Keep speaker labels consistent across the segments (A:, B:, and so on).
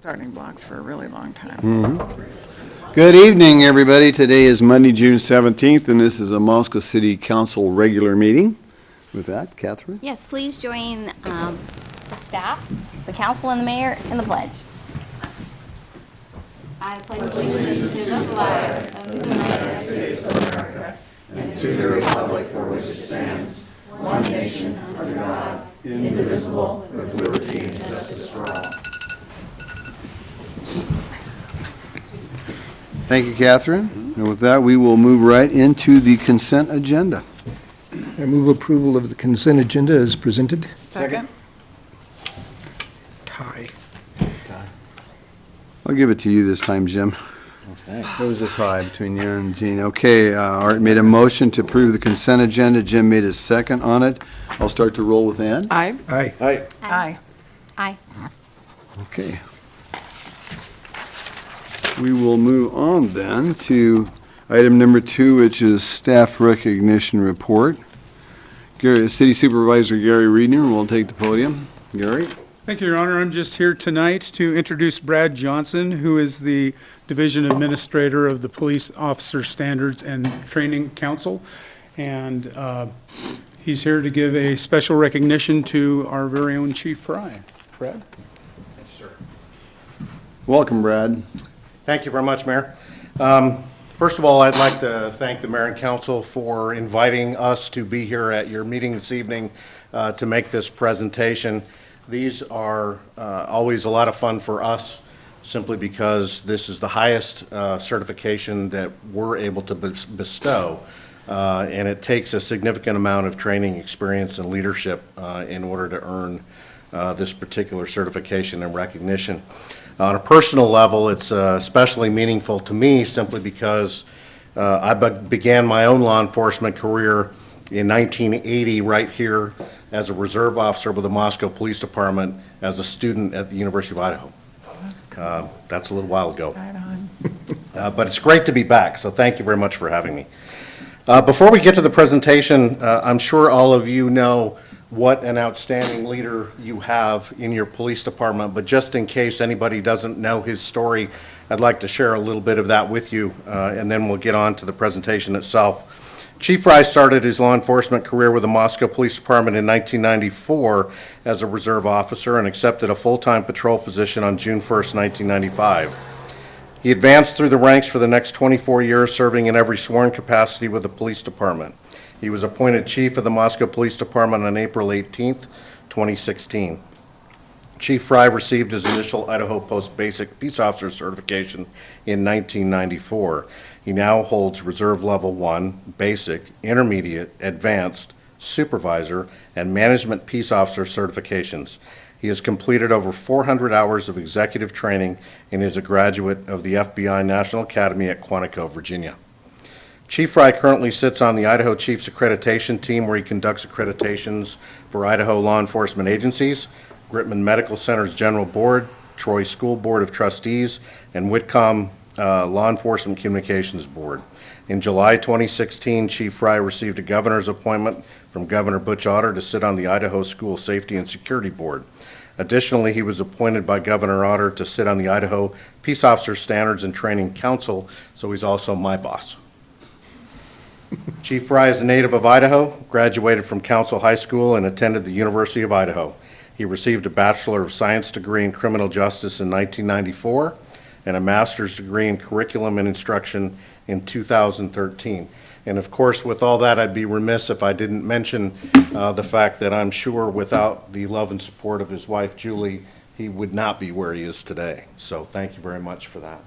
A: starting blocks for a really long time.
B: Good evening, everybody. Today is Monday, June 17th, and this is a Moscow City Council regular meeting. With that, Catherine?
C: Yes, please join the staff, the council, and the mayor in the pledge. I pledge allegiance to the flag of the United States of America and to the republic for which it stands, one nation, under God, indivisible, with liberty and justice for all.
B: Thank you, Catherine. And with that, we will move right into the consent agenda.
D: I move approval of the consent agenda as presented.
A: Second?
D: Tie.
B: I'll give it to you this time, Jim.
E: Okay.
B: It was a tie between you and Jean. Okay, Art made a motion to approve the consent agenda. Jim made a second on it. I'll start to roll with Ann.
A: Aye.
D: Aye.
E: Aye.
A: Aye.
C: Aye.
B: Okay. We will move on then to item number 2, which is staff recognition report. City Supervisor Gary Reedner will take the podium. Gary?
F: Thank you, Your Honor. I'm just here tonight to introduce Brad Johnson, who is the Division Administrator of the Police Officer Standards and Training Council. And he's here to give a special recognition to our very own Chief Fry. Brad?
G: Thank you, sir.
B: Welcome, Brad.
G: Thank you very much, Mayor. First of all, I'd like to thank the Mayor and Council for inviting us to be here at your meeting this evening to make this presentation. These are always a lot of fun for us, simply because this is the highest certification that we're able to bestow, and it takes a significant amount of training, experience, and leadership in order to earn this particular certification and recognition. On a personal level, it's especially meaningful to me simply because I began my own law enforcement career in 1980 right here as a reserve officer with the Moscow Police Department as a student at the University of Idaho. That's a little while ago.
A: Right on.
G: But it's great to be back, so thank you very much for having me. Before we get to the presentation, I'm sure all of you know what an outstanding leader you have in your police department, but just in case anybody doesn't know his story, I'd like to share a little bit of that with you, and then we'll get on to the presentation itself. Chief Fry started his law enforcement career with the Moscow Police Department in 1994 as a reserve officer and accepted a full-time patrol position on June 1st, 1995. He advanced through the ranks for the next 24 years, serving in every sworn capacity with the police department. He was appointed chief of the Moscow Police Department on April 18th, 2016. Chief Fry received his initial Idaho Post Basic Peace Officer certification in 1994. He now holds Reserve Level 1, Basic, Intermediate, Advanced, Supervisor, and Management Peace Officer certifications. He has completed over 400 hours of executive training and is a graduate of the FBI National Academy at Quantico, Virginia. Chief Fry currently sits on the Idaho Chiefs Accreditation Team, where he conducts accreditations for Idaho law enforcement agencies, Gritman Medical Center's General Board, Troy School Board of Trustees, and Whitcomb Law Enforcement Communications Board. In July 2016, Chief Fry received a governor's appointment from Governor Butch Otter to sit on the Idaho School Safety and Security Board. Additionally, he was appointed by Governor Otter to sit on the Idaho Peace Officer Standards and Training Council, so he's also my boss. Chief Fry is a native of Idaho, graduated from Council High School, and attended the University of Idaho. He received a Bachelor of Science degree in Criminal Justice in 1994 and a Master's degree in Curriculum and Instruction in 2013. And of course, with all that, I'd be remiss if I didn't mention the fact that I'm sure without the love and support of his wife, Julie, he would not be where he is today. So thank you very much for that.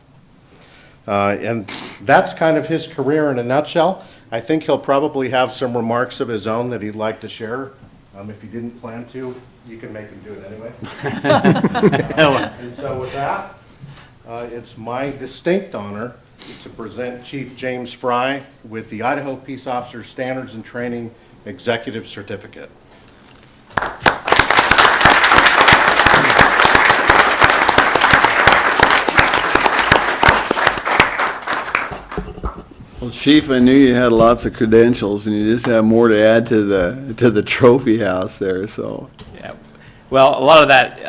G: And that's kind of his career in a nutshell. I think he'll probably have some remarks of his own that he'd like to share. If he didn't plan to, you can make him do it anyway. And so with that, it's my distinct honor to present Chief James Fry with the Idaho Peace Officer Standards and Training Executive Certificate.
B: Well, Chief, I knew you had lots of credentials, and you just have more to add to the trophy house there. So,
E: Yeah. Well, a lot of that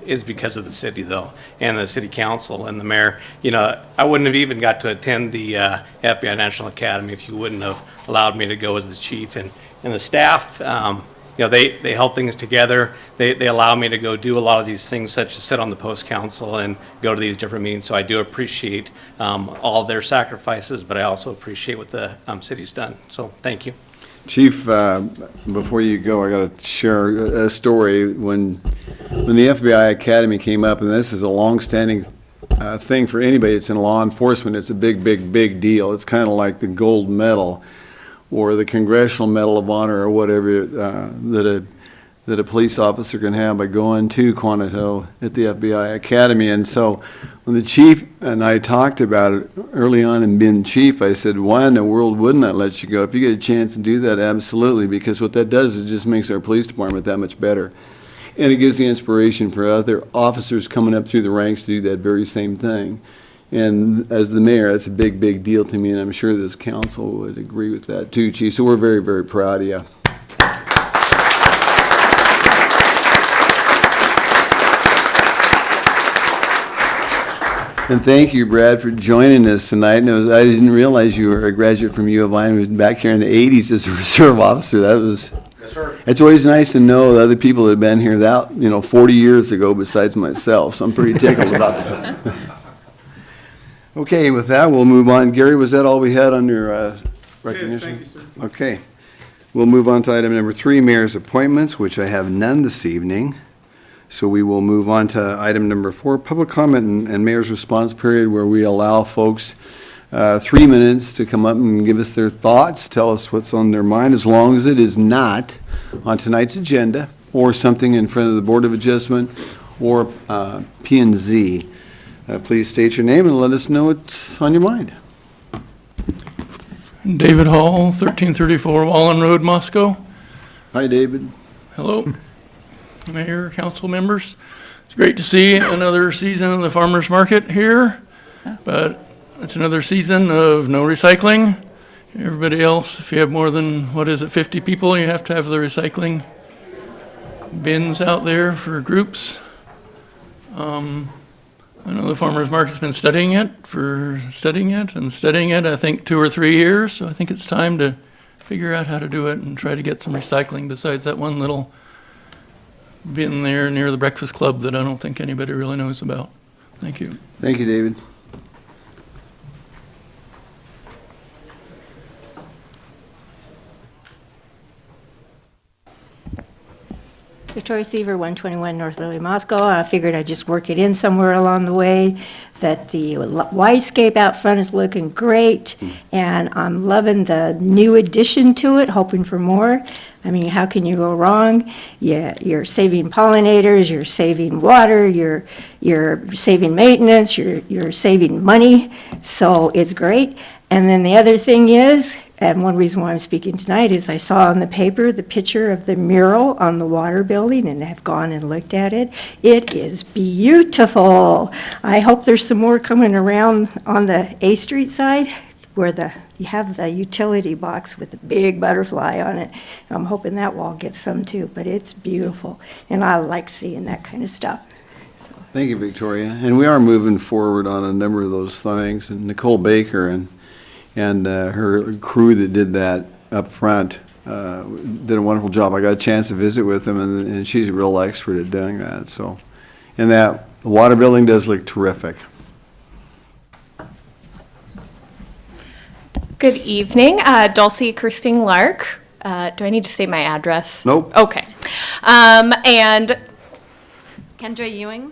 E: is because of the city, though, and the city council and the mayor. You know, I wouldn't have even got to attend the FBI National Academy if you wouldn't have allowed me to go as the chief. And the staff, you know, they held things together. They allow me to go do a lot of these things, such as sit on the post council and go to these different meetings. So I do appreciate all of their sacrifices, but I also appreciate what the city's done. So thank you.
B: Chief, before you go, I got to share a story. When the FBI Academy came up, and this is a long-standing thing for anybody that's in law enforcement, it's a big, big, big deal. It's kind of like the gold medal or the Congressional Medal of Honor or whatever that a police officer can have by going to Quantico at the FBI Academy. And so when the chief and I talked about it early on in being chief, I said, why in the world wouldn't I let you go? If you get a chance to do that, absolutely, because what that does is just makes our police department that much better. And it gives the inspiration for other officers coming up through the ranks to do that very same thing. And as the mayor, that's a big, big deal to me, and I'm sure this council would agree with that too, Chief. So we're very, very proud of you. And thank you, Brad, for joining us tonight. And I didn't realize you were a graduate from U of I and was back here in the 80s as a reserve officer. That was,
G: Yes, sir.
B: it's always nice to know the other people that have been here that, 40 years ago besides myself. So I'm pretty tickled about that. Okay, with that, we'll move on. Gary, was that all we had under recognition?
F: Yes, thank you, sir.
B: Okay. We'll move on to item number 3, mayor's appointments, which I have none this evening. So we will move on to item number 4, public comment and mayor's response period, where we allow folks 3 minutes to come up and give us their thoughts, tell us what's on their mind, as long as it is not on tonight's agenda or something in front of the Board of Adjustment or P&Z. Please state your name and let us know what's on your mind.
H: David Hall, 1334 Wallen Road, Moscow.
B: Hi, David.
H: Hello, Mayor, council members. It's great to see another season of the farmer's market here, but it's another season of no recycling. Everybody else, if you have more than, 50 people, you have to have the recycling bins out there for groups. I know the farmer's market's been studying it, I think 2 or 3 years, so I think it's time to figure out how to do it and try to get some recycling besides that one little bin there near the Breakfast Club that I don't think anybody really knows about. Thank you.
B: Thank you, David.
C: Victoria Seaver, 121 North Lily, Moscow. I figured I'd just work it in somewhere along the way, that the Yscape out front is looking great, and I'm loving the new addition to it, hoping for more. I mean, how can you go wrong? Yeah, you're saving pollinators, you're saving water, you're saving maintenance, you're saving money, so it's great. And then the other thing is, and one reason why I'm speaking tonight is I saw on the paper the picture of the mural on the water building and have gone and looked at it. It is beautiful. I hope there's some more coming around on the A Street side where you have the utility box with the big butterfly on it. I'm hoping that wall gets some too, but it's beautiful. And I like seeing that kind of stuff.
B: Thank you, Victoria. And we are moving forward on a number of those things. And Nicole Baker and her crew that did that up front did a wonderful job. I got a chance to visit with them, and she's a real expert at doing that. So, and the water building does look terrific.
I: Good evening, Dulcie Kirsting Lark. Do I need to say my address?
B: Nope.
I: Okay. And Kendra Ewing.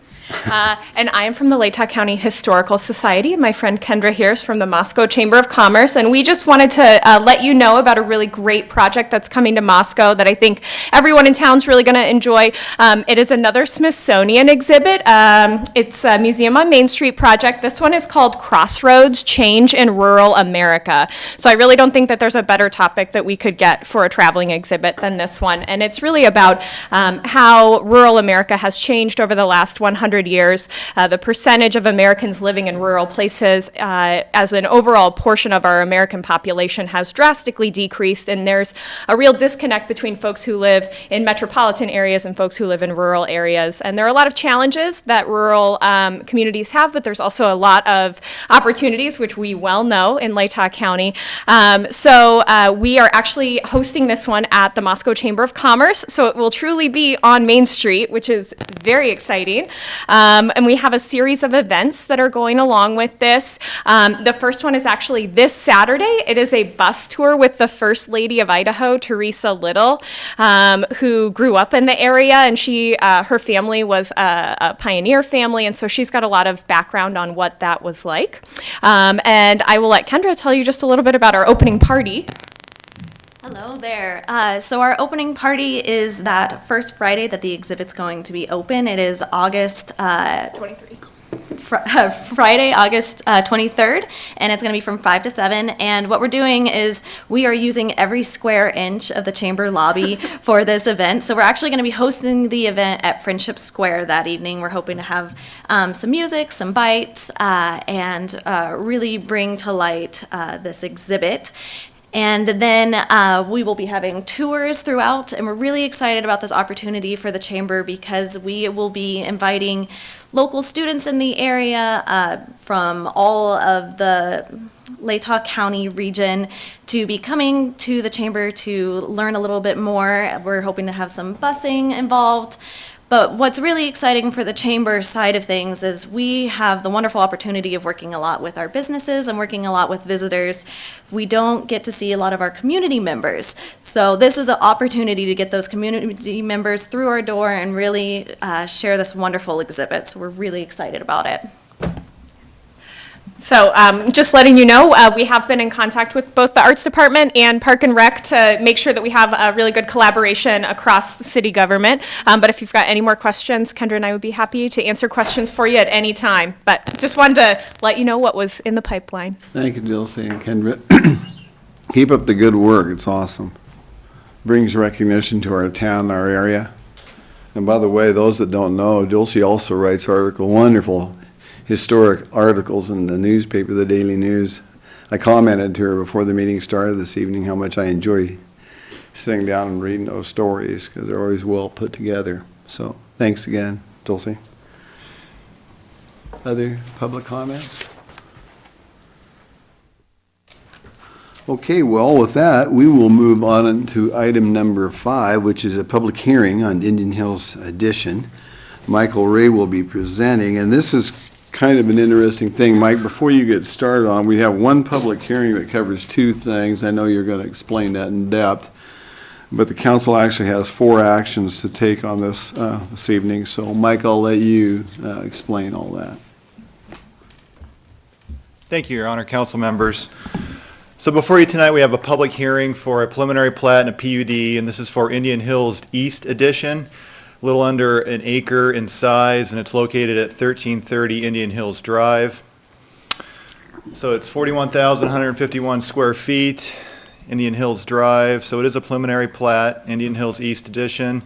I: And I am from the Latah County Historical Society. My friend Kendra here is from the Moscow Chamber of Commerce, and we just wanted to let you know about a really great project that's coming to Moscow that I think everyone in town's really going to enjoy. It is another Smithsonian exhibit. It's a Museum on Main Street project. This one is called Crossroads: Change in Rural America. So I really don't think that there's a better topic that we could get for a traveling exhibit than this one. And it's really about how rural America has changed over the last 100 years. The percentage of Americans living in rural places as an overall portion of our American population has drastically decreased, and there's a real disconnect between folks who live in metropolitan areas and folks who live in rural areas. And there are a lot of challenges that rural communities have, but there's also a lot of opportunities, which we well know in Latah County. So we are actually hosting this one at the Moscow Chamber of Commerce, so it will truly be on Main Street, which is very exciting. And we have a series of events that are going along with this. The first one is actually this Saturday. It is a bus tour with the First Lady of Idaho, Teresa Little, who grew up in the area, and her family was a pioneer family, and so she's got a lot of background on what that was like. And I will let Kendra tell you just a little bit about our opening party.
C: Hello there. So our opening party is that first Friday that the exhibit's going to be open. It is August
I: 23.
C: Friday, August 23rd, and it's going to be from 5 to 7. And what we're doing is we are using every square inch of the chamber lobby for this event. So we're actually going to be hosting the event at Friendship Square that evening. We're hoping to have some music, some bites, and really bring to light this exhibit. And then we will be having tours throughout, and we're really excited about this opportunity for the Chamber because we will be inviting local students in the area from all of the Latah County region to be coming to the Chamber to learn a little bit more. We're hoping to have some busing involved. But what's really exciting for the Chamber side of things is we have the wonderful opportunity of working a lot with our businesses and working a lot with visitors. We don't get to see a lot of our community members. So this is an opportunity to get those community members through our door and really share this wonderful exhibit. So we're really excited about it.
I: So just letting you know, we have been in contact with both the Arts Department and Park and Rec to make sure that we have a really good collaboration across the city government. But if you've got any more questions, Kendra and I would be happy to answer questions for you at any time. But just wanted to let you know what was in the pipeline.
B: Thank you, Dulcie and Kendra. Keep up the good work. It's awesome. Brings recognition to our town, our area. And by the way, those that don't know, Dulcie also writes wonderful historic articles in the newspaper, the Daily News. I commented to her before the meeting started this evening how much I enjoy sitting down and reading those stories because they're always well put together. So thanks again, Dulcie. Other public comments? Okay, well, with that, we will move on to item number 5, which is a public hearing on Indian Hills Edition. Michael Ray will be presenting, and this is kind of an interesting thing. Mike, before you get started on, we have one public hearing that covers 2 things. I know you're going to explain that in depth, but the council actually has 4 actions to take on this this evening. So, Mike, I'll let you explain all that.
J: Thank you, Your Honor, council members. So before you tonight, we have a public hearing for a preliminary plat and a PUD, and this is for Indian Hills East Edition. A little under an acre in size, and it's located at 1330 Indian Hills Drive. So it's 41,151 square feet, Indian Hills Drive. So it is a preliminary plat, Indian Hills East Edition.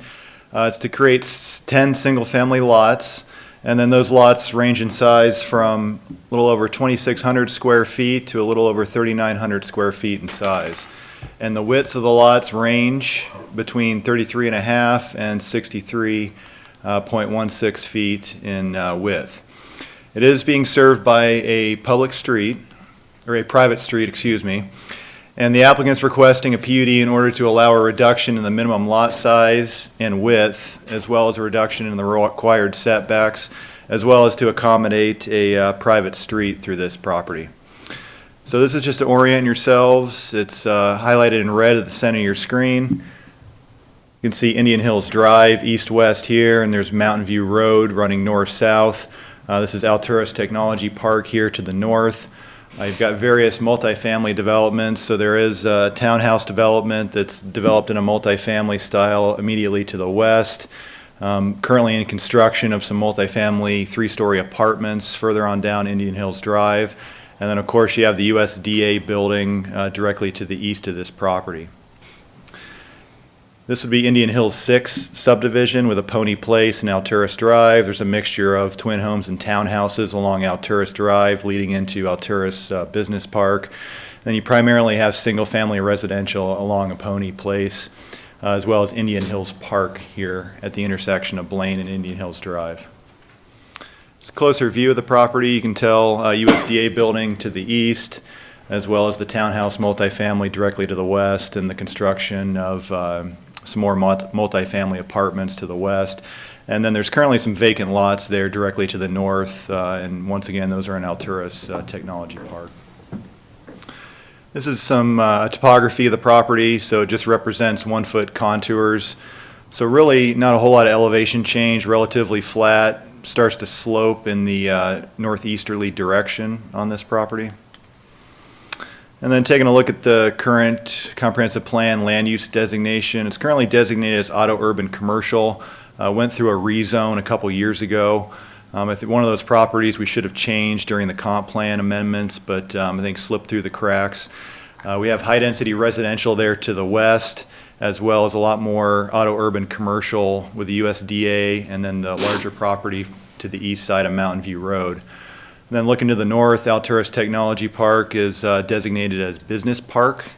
J: It's to create 10 single-family lots, and then those lots range in size from a little over 2,600 square feet to a little over 3,900 square feet in size. And the widths of the lots range between 33.5 and 63.16 feet in width. It is being served by a public street, or a private street, excuse me, and the applicant's requesting a PUD in order to allow a reduction in the minimum lot size and width, as well as a reduction in the required setbacks, as well as to accommodate a private street through this property. So this is just to orient yourselves. It's highlighted in red at the center of your screen. You can see Indian Hills Drive, east-west here, and there's Mountain View Road running north-south. This is Alturas Technology Park here to the north. You've got various multifamily developments. So there is a townhouse development that's developed in a multifamily style immediately to the west. Currently in construction of some multifamily 3-story apartments further on down Indian Hills Drive. And then, of course, you have the USDA building directly to the east of this property. This would be Indian Hills 6 subdivision with a Pony Place and Alturas Drive. There's a mixture of twin homes and townhouses along Alturas Drive leading into Alturas Business Park. Then you primarily have single-family residential along a Pony Place, as well as Indian Hills Park here at the intersection of Blaine and Indian Hills Drive. It's a closer view of the property. You can tell USDA building to the east, as well as the townhouse multifamily directly to the west, and the construction of some more multifamily apartments to the west. And then there's currently some vacant lots there directly to the north, and once again, those are in Alturas Technology Park. This is some topography of the property, so it just represents 1-foot contours. So really not a whole lot of elevation change, relatively flat, starts to slope in the northeasterly direction on this property. And then taking a look at the current comprehensive plan land use designation, it's currently designated as auto urban commercial. Went through a rezone a couple years ago. I think one of those properties we should have changed during the comp plan amendments, but I think slipped through the cracks. We have high density residential there to the west, as well as a lot more auto urban commercial with the USDA, and then the larger property to the east side of Mountain View Road. And then looking to the north, Alturas Technology Park is designated as business park.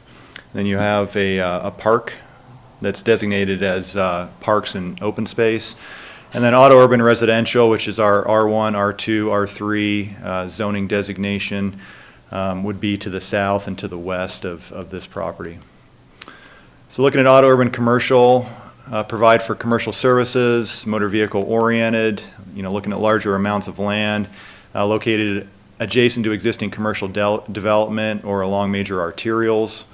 J: Then you have a park that's designated as parks and open space. And then auto urban residential, which is our R1, R2, R3 zoning designation, would be to the south and to the west of this property. So looking at auto urban commercial, provide for commercial services, motor vehicle oriented, looking at larger amounts of land, located adjacent to existing commercial development or along major arterials.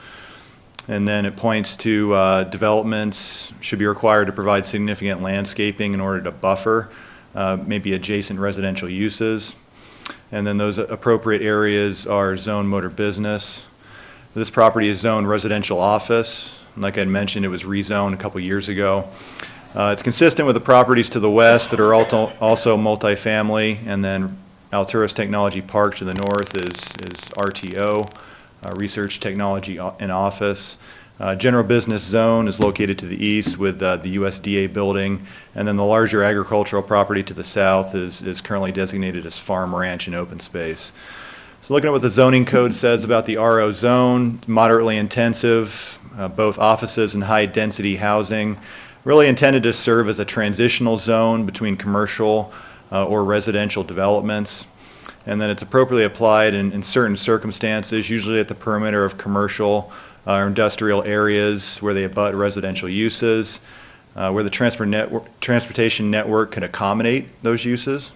J: And then it points to developments should be required to provide significant landscaping in order to buffer maybe adjacent residential uses. And then those appropriate areas are zone motor business. This property is zoned residential office. Like I mentioned, it was rezoned a couple years ago. It's consistent with the properties to the west that are also multifamily, and then Alturas Technology Park to the north is RTO, Research Technology and Office. General Business Zone is located to the east with the USDA building, and then the larger agricultural property to the south is currently designated as Farm, Ranch, and Open Space. So looking at what the zoning code says about the RO zone, moderately intensive, both offices and high-density housing, really intended to serve as a transitional zone between commercial or residential developments. And then it's appropriately applied in certain circumstances, usually at the perimeter of commercial or industrial areas where they abut residential uses, where the transportation network can accommodate those uses.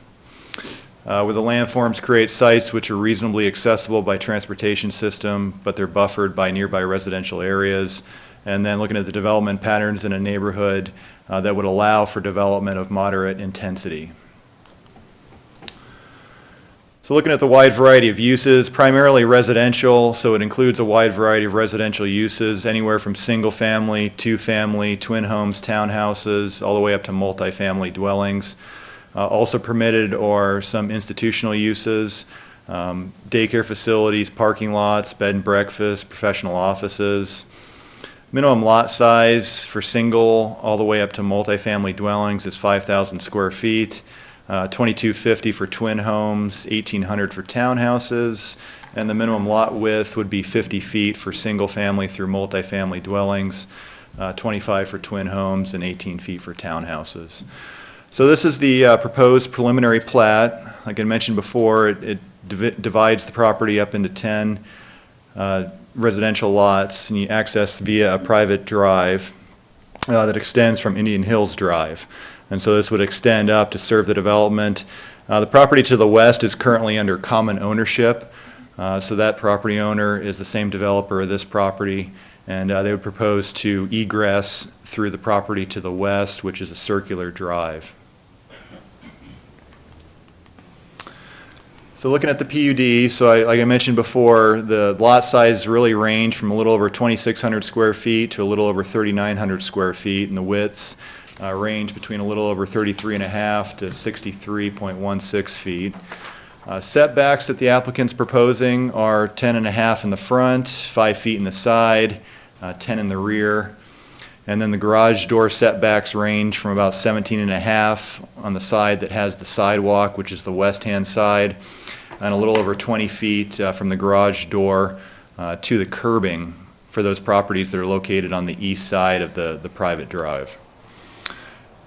J: Where the landforms create sites which are reasonably accessible by transportation system, but they're buffered by nearby residential areas. And then looking at the development patterns in a neighborhood that would allow for development of moderate intensity. So looking at the wide variety of uses, primarily residential, so it includes a wide variety of residential uses, anywhere from single family, two family, twin homes, townhouses, all the way up to multifamily dwellings. Also permitted are some institutional uses, daycare facilities, parking lots, bed and breakfast, professional offices. Minimum lot size for single all the way up to multifamily dwellings is 5,000 square feet. 2,250 for twin homes, 1,800 for townhouses, and the minimum lot width would be 50 feet for single family through multifamily dwellings, 25 for twin homes, and 18 feet for townhouses. So this is the proposed preliminary plat. Like I mentioned before, it divides the property up into 10 residential lots, and you access via a private drive that extends from Indian Hills Drive. And so this would extend up to serve the development. The property to the west is currently under common ownership. So that property owner is the same developer of this property, and they would propose to egress through the property to the west, which is a circular drive. So looking at the PUD, so like I mentioned before, the lot size really range from a little over 2,600 square feet to a little over 3,900 square feet, and the widths range between a little over 33.5 to 63.16 feet. Setbacks that the applicant's proposing are 10.5 in the front, 5 feet in the side, 10 in the rear. And then the garage door setbacks range from about 17 and a half on the side that has the sidewalk, which is the west-hand side, and a little over 20 feet from the garage door to the curbing for those properties that are located on the east side of the private drive.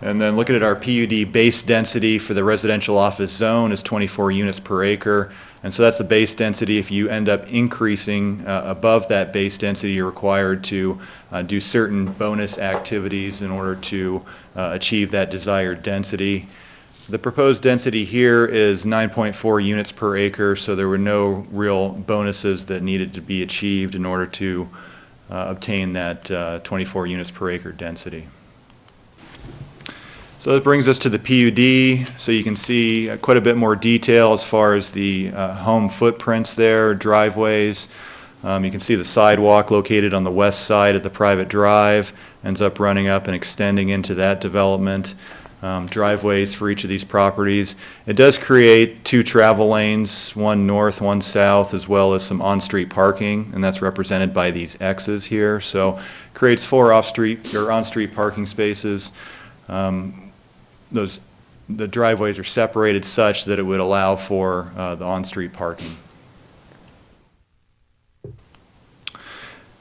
J: And then looking at our PUD base density for the residential office zone is 24 units per acre. And so that's the base density. If you end up increasing above that base density, you're required to do certain bonus activities in order to achieve that desired density. The proposed density here is 9.4 units per acre, so there were no real bonuses that needed to be achieved in order to obtain that 24 units per acre density. So that brings us to the PUD. So you can see quite a bit more detail as far as the home footprints there, driveways. You can see the sidewalk located on the west side of the private drive, ends up running up and extending into that development. Driveways for each of these properties. It does create 2 travel lanes, one north, one south, as well as some on-street parking, and that's represented by these X's here. So creates 4 off-street or on-street parking spaces. The driveways are separated such that it would allow for the on-street parking.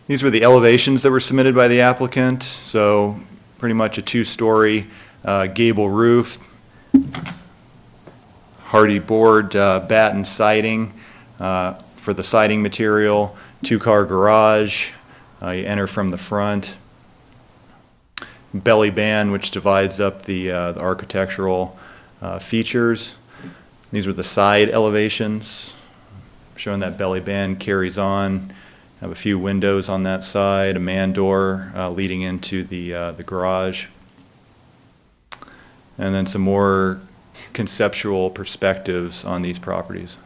J: These were the elevations that were submitted by the applicant. So pretty much a 2-story gable roof, hardy board batten siding for the siding material, 2-car garage. You enter from the front. Belly band, which divides up the architectural features. These were the side elevations, showing that belly band carries on. Have a few windows on that side, a man door leading into the garage. And then some more conceptual perspectives on these properties.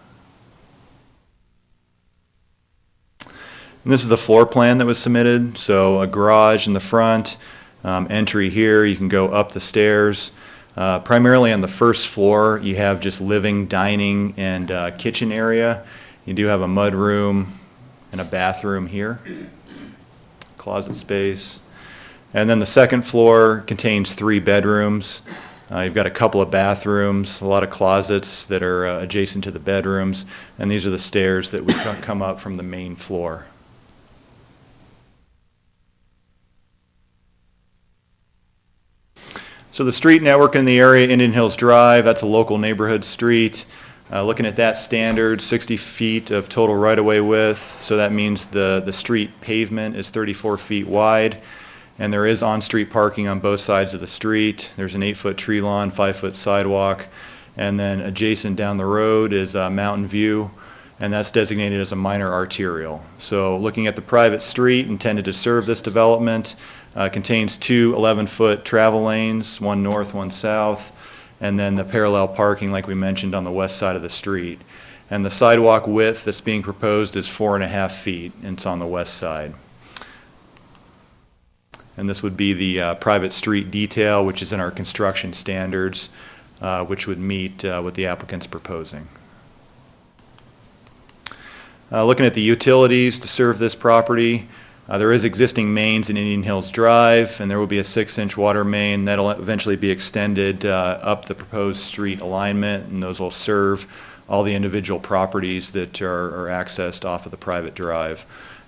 J: And this is the floor plan that was submitted. So a garage in the front. Entry here, you can go up the stairs. Primarily on the first floor, you have just living, dining, and kitchen area. You do have a mud room and a bathroom here, closet space. And then the second floor contains 3 bedrooms. You've got a couple of bathrooms, a lot of closets that are adjacent to the bedrooms, and these are the stairs that would come up from the main floor. So the street network in the area, Indian Hills Drive, that's a local neighborhood street. Looking at that standard, 60 feet of total right-of-way width, so that means the street pavement is 34 feet wide, and there is on-street parking on both sides of the street. There's an 8-foot tree lawn, 5-foot sidewalk, and then adjacent down the road is Mountain View, and that's designated as a minor arterial. So looking at the private street intended to serve this development, contains 2 11-foot travel lanes, one north, one south, and then the parallel parking like we mentioned on the west side of the street. And the sidewalk width that's being proposed is 4.5 feet, and it's on the west side. And this would be the private street detail, which is in our construction standards, which would meet what the applicant's proposing. Looking at the utilities to serve this property, there is existing mains in Indian Hills Drive, and there will be a 6-inch water main that'll eventually be extended up the proposed street alignment, and those will serve all the individual properties that are accessed off of the private drive.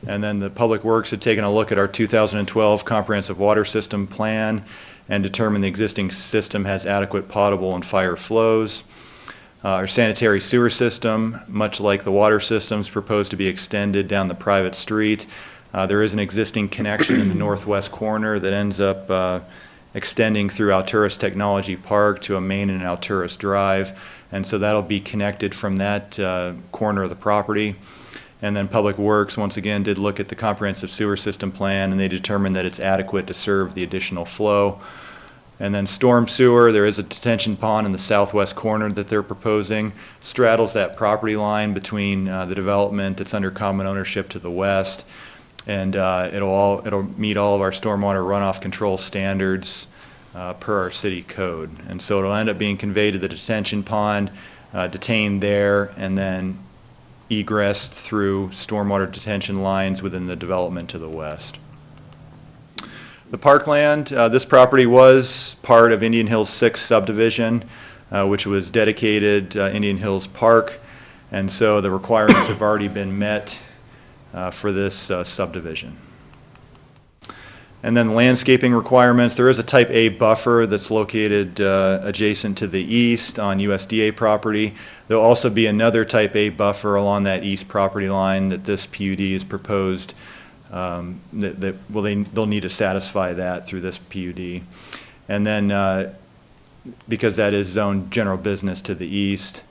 J: And then the Public Works had taken a look at our 2012 Comprehensive Water System Plan and determined the existing system has adequate potable and fire flows. Our sanitary sewer system, much like the water systems, proposed to be extended down the private street. There is an existing connection in the northwest corner that ends up extending through Alturas Technology Park to a main in Alturas Drive, and so that'll be connected from that corner of the property. And then Public Works, once again, did look at the comprehensive sewer system plan, and they determined that it's adequate to serve the additional flow. And then storm sewer, there is a detention pond in the southwest corner that they're proposing, straddles that property line between the development that's under common ownership to the west, and it'll meet all of our stormwater runoff control standards per our city code. And so it'll end up being conveyed to the detention pond, detained there, and then egressed through stormwater detention lines within the development to the west. The parkland, this property was part of Indian Hills 6 subdivision, which was dedicated Indian Hills Park, and so the requirements have already been met for this subdivision. And then landscaping requirements, there is a type A buffer that's located adjacent to the east on USDA property. There'll also be another type A buffer along that east property line that this PUD is proposed, they'll need to satisfy that through this PUD. And then, because that is zoned general business to the east,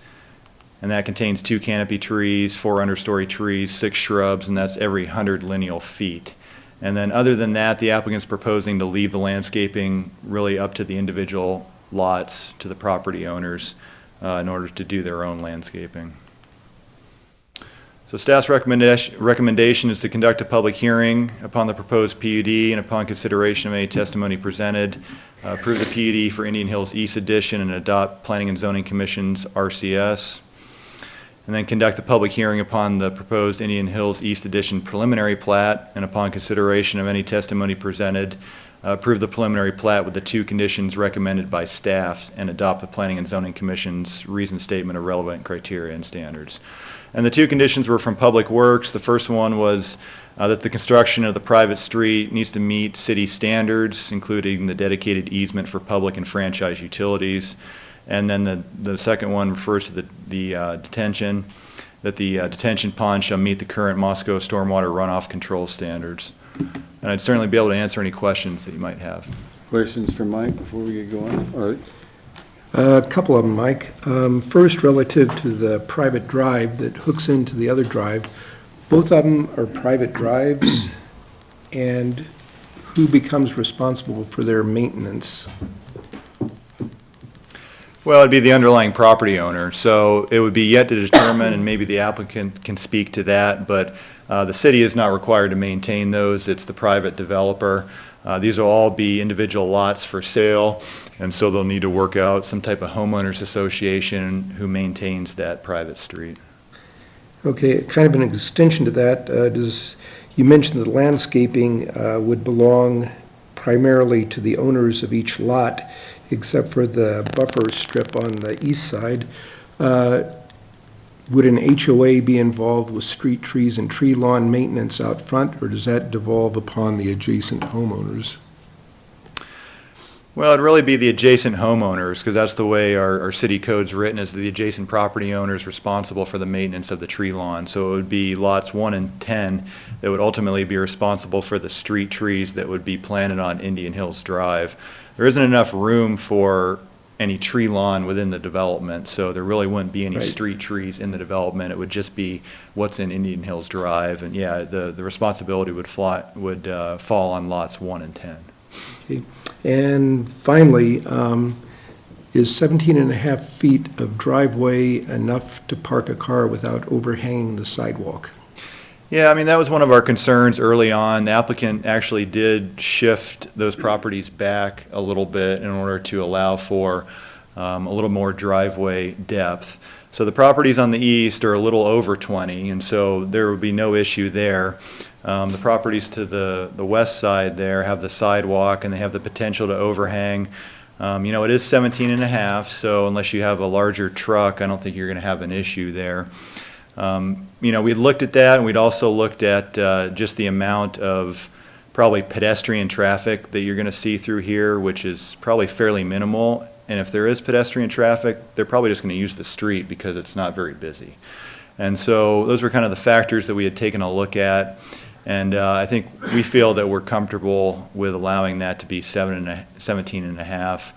J: and that contains 2 canopy trees, 4 understory trees, 6 shrubs, and that's every 100 lineal feet. And then other than that, the applicant's proposing to leave the landscaping really up to the individual lots, to the property owners, in order to do their own landscaping. So staff's recommendation is to conduct a public hearing upon the proposed PUD and upon consideration of any testimony presented, approve the PUD for Indian Hills East Edition and adopt Planning and Zoning Commission's RCS. And then conduct the public hearing upon the proposed Indian Hills East Edition preliminary plat, and upon consideration of any testimony presented, approve the preliminary plat with the 2 conditions recommended by staff, and adopt the Planning and Zoning Commission's reasoned statement of relevant criteria and standards. And the 2 conditions were from Public Works. The first one was that the construction of the private street needs to meet city standards, including the dedicated easement for public and franchise utilities. And then the second one refers to the detention, that the detention pond shall meet the current Moscow stormwater runoff control standards. And I'd certainly be able to answer any questions that you might have.
B: Questions for Mike before we get going? All right.
D: A couple of them, Mike. First, relative to the private drive that hooks into the other drive, both of them are private drives, and who becomes responsible for their maintenance?
J: Well, it'd be the underlying property owner, so it would be yet to determine, and maybe the applicant can speak to that, but the city is not required to maintain those. It's the private developer. These will all be individual lots for sale, and so they'll need to work out some type of homeowners association who maintains that private street.
D: Okay, kind of an extension to that, you mentioned the landscaping would belong primarily to the owners of each lot, except for the buffer strip on the east side. Would an HOA be involved with street trees and tree lawn maintenance out front, or does that devolve upon the adjacent homeowners?
J: Well, it'd really be the adjacent homeowners, because that's the way our city code's written, is the adjacent property owners responsible for the maintenance of the tree lawn. So it would be lots 1 and 10 that would ultimately be responsible for the street trees that would be planted on Indian Hills Drive. There isn't enough room for any tree lawn within the development, so there really wouldn't be any
D: Right.
J: street trees in the development. It would just be what's in Indian Hills Drive, and yeah, the responsibility would fall on lots 1 and 10.
D: Okay. And finally, is 17 and a half feet of driveway enough to park a car without overhanging the sidewalk?
J: Yeah, I mean, that was one of our concerns early on. The applicant actually did shift those properties back a little bit in order to allow for a little more driveway depth. So the properties on the east are a little over 20, and so there would be no issue there. The properties to the west side there have the sidewalk, and they have the potential to overhang. It is 17 and a half, so unless you have a larger truck, I don't think you're going to have an issue there. We looked at that, and we'd also looked at just the amount of probably pedestrian traffic that you're going to see through here, which is probably fairly minimal. And if there is pedestrian traffic, they're probably just going to use the street because it's not very busy. And so those were kind of the factors that we had taken a look at. And I think we feel that we're comfortable with allowing that to be 17 and a half.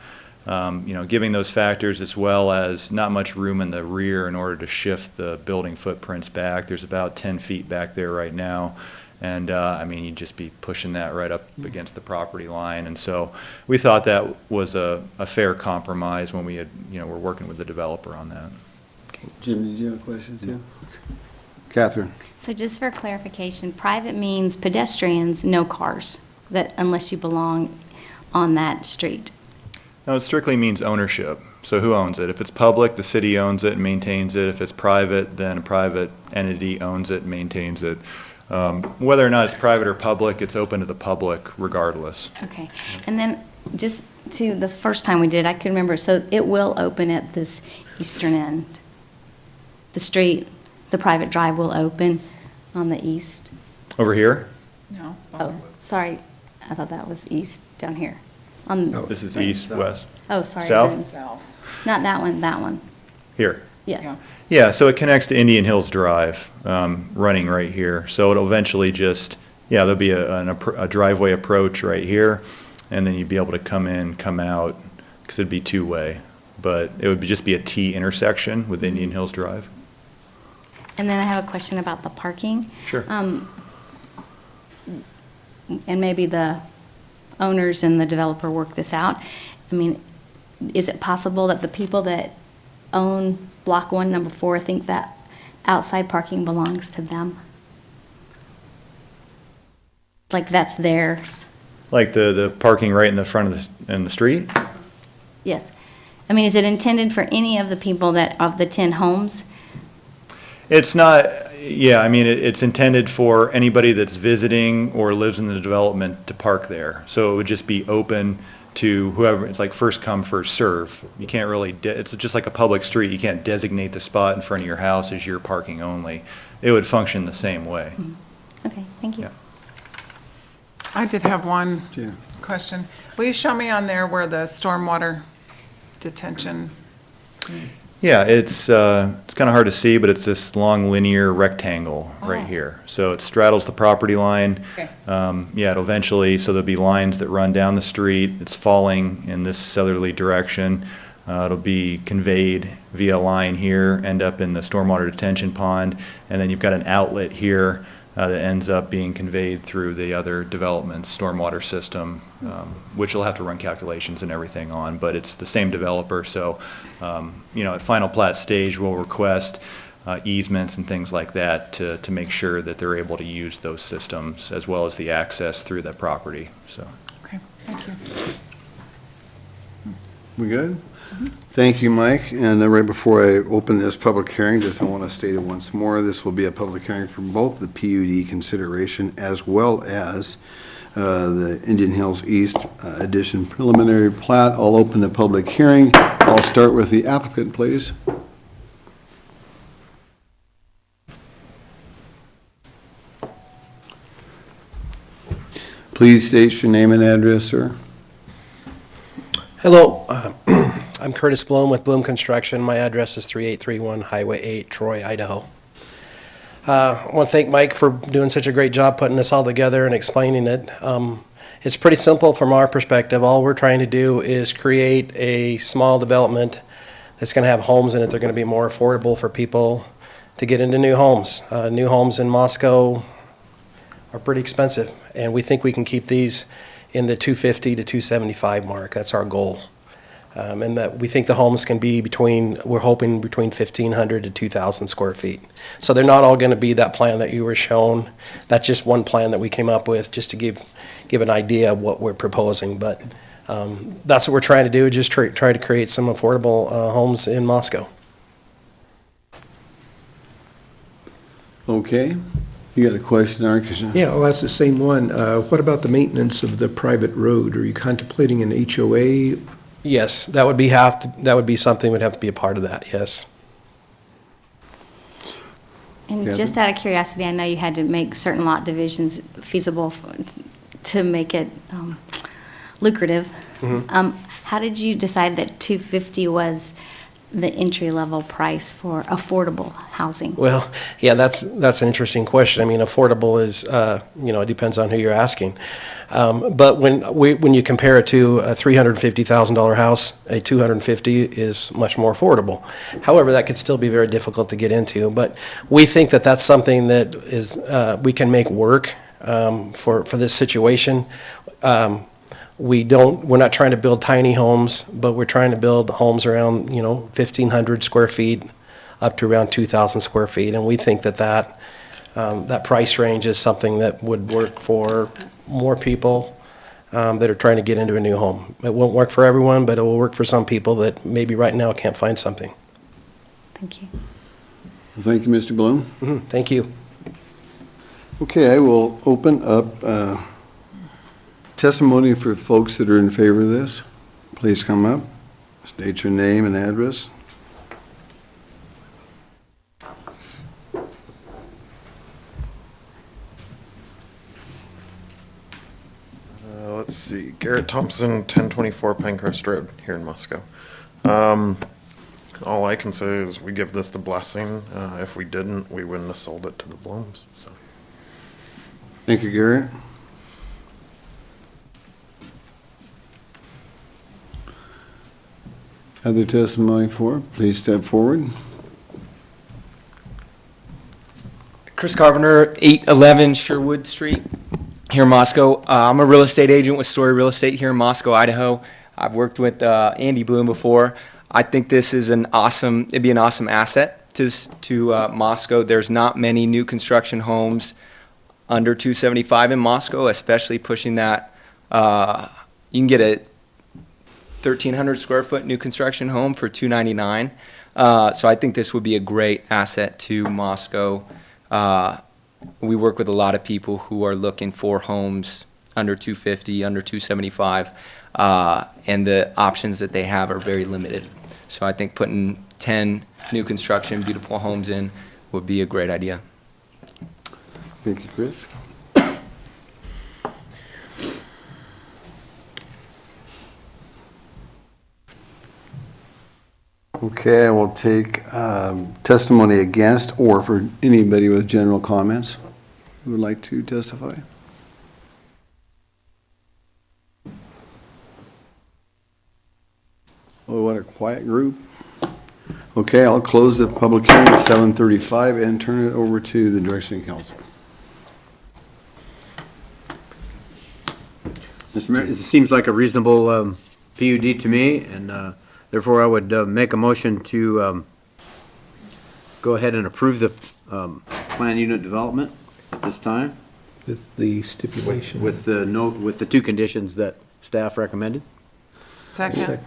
J: Giving those factors, as well as not much room in the rear in order to shift the building footprints back. There's about 10 feet back there right now. And, you'd just be pushing that right up against the property line. And so we thought that was a fair compromise when we had, were working with the developer on that.
B: Jim, did you have a question too? Catherine?
C: So just for clarification, private means pedestrians, no cars, that unless you belong on that street.
J: No, it strictly means ownership. So who owns it? If it's public, the city owns it and maintains it. If it's private, then a private entity owns it and maintains it. Whether or not it's private or public, it's open to the public regardless.
C: Okay. And then just to the first time we did, I can remember, so it will open at this eastern end. The street, the private drive will open on the east.
J: Over here,
A: No.
C: Oh, sorry. I thought that was east down here. On,
J: this is east, west,
C: oh, sorry.
J: South?
C: then.
A: South.
C: Not that one, that one.
J: here.
C: Yes.
A: Yeah.
J: Yeah, so it connects to Indian Hills Drive, running right here. So it'll eventually just, yeah, there'll be a driveway approach right here, and then you'd be able to come in, come out, because it'd be two-way. But it would just be a T intersection with Indian Hills Drive.
C: And then I have a question about the parking.
J: Sure.
C: And maybe the owners and the developer work this out. I mean, is it possible that the people that own Block 1, Number 4, think that outside parking belongs to them? Like that's theirs?
J: Like the parking right in the front of in the street?
C: Yes. I mean, is it intended for any of the people of the 10 homes?
J: It's not, yeah, I mean, it's intended for anybody that's visiting or lives in the development to park there. So it would just be open to whoever, it's like first come, first serve. You can't really, it's just like a public street. You can't designate the spot in front of your house as your parking only. It would function the same way.
C: Okay, thank you.
J: Yeah.
A: I did have one
B: Yeah.
A: question. Will you show me on there where the stormwater detention?
J: Yeah, it's kind of hard to see, but it's this long linear rectangle right
A: Oh.
J: here. So it straddles the property line.
A: Okay.
J: Yeah, it'll eventually, so there'll be lines that run down the street. It's falling in this southerly direction. It'll be conveyed via a line here, end up in the stormwater detention pond, and then you've got an outlet here that ends up being conveyed through the other development's stormwater system, which will have to run calculations and everything on, but it's the same developer, so, at final plat stage, we'll request easements and things like that to make sure that they're able to use those systems as well as the access through that property, so.
A: Okay, thank you.
B: We good? Thank you, Mike. And right before I open this public hearing, just I want to state it once more, this will be a public hearing for both the PUD consideration as well as the Indian Hills East addition preliminary plat. I'll open the public hearing. I'll start with the applicant, please. Please state your name and address, sir.
K: Hello, I'm Curtis Bloom with Bloom Construction. My address is 3831 Highway 8, Troy, Idaho. I want to thank Mike for doing such a great job putting this all together and explaining it. It's pretty simple from our perspective. All we're trying to do is create a small development that's going to have homes in it. They're going to be more affordable for people to get into new homes. New homes in Moscow are pretty expensive, and we think we can keep these in the 250 to 275 mark. That's our goal. And that we think the homes can be we're hoping between 1,500 to 2,000 square feet. So they're not all going to be that plan that you were shown. That's just one plan that we came up with just to give an idea of what we're proposing. But that's what we're trying to do, just try to create some affordable homes in Moscow.
B: Okay. You got a question, Art?
D: Yeah, well, that's the same one. What about the maintenance of the private road? Are you contemplating an HOA?
K: Yes, that would be something would have to be a part of that, yes.
C: And
B: Yeah.
C: just out of curiosity, I know you had to make certain lot divisions feasible to make it lucrative. How did you decide that 250 was the entry-level price for affordable housing?
K: Well, yeah, that's an interesting question. I mean, affordable is, it depends on who you're asking. But when you compare it to a $350,000 house, a 250 is much more affordable. However, that could still be very difficult to get into. But we think that that's something that is we can make work for this situation. We're not trying to build tiny homes, but we're trying to build homes around, 1,500 square feet up to around 2,000 square feet. And we think that price range is something that would work for more people that are trying to get into a new home. It won't work for everyone, but it will work for some people that maybe right now can't find something.
C: Thank you.
B: Thank you, Mr. Bloom.
K: Thank you.
B: Okay, I will open up testimony for folks that are in favor of this. Please come up, state your name and address.
L: Let's see, Garrett Thompson, 1024 Pinecrest Road here in Moscow. All I can say is we give this the blessing. If we didn't, we wouldn't have sold it to the Blooms, so.
B: Thank you, Garrett. Other testimony for, please step forward.
M: Chris Carpenter, 811 Sherwood Street, here in Moscow. I'm a real estate agent with Story Real Estate here in Moscow, Idaho. I've worked with Andy Bloom before. I think this is it'd be an awesome asset to Moscow. There's not many new construction homes under 275 in Moscow, especially pushing that. You can get a 1,300 square foot new construction home for $299. So I think this would be a great asset to Moscow. We work with a lot of people who are looking for homes under 250, under 275, and the options that they have are very limited. So I think putting 10 new construction, beautiful homes in would be a great idea.
B: Thank you, Chris. Okay, I will take testimony against or for anybody with general comments who would like to testify. Oh, what a quiet group. Okay, I'll close the public hearing at 7:35 and turn it over to the direction of council.
N: Mr. Mayor, it seems like a reasonable PUD to me, and therefore I would make a motion to go ahead and approve the plan unit development at this time.
D: With the stipulation.
N: With the note, with the two conditions that staff recommended.
A: Second.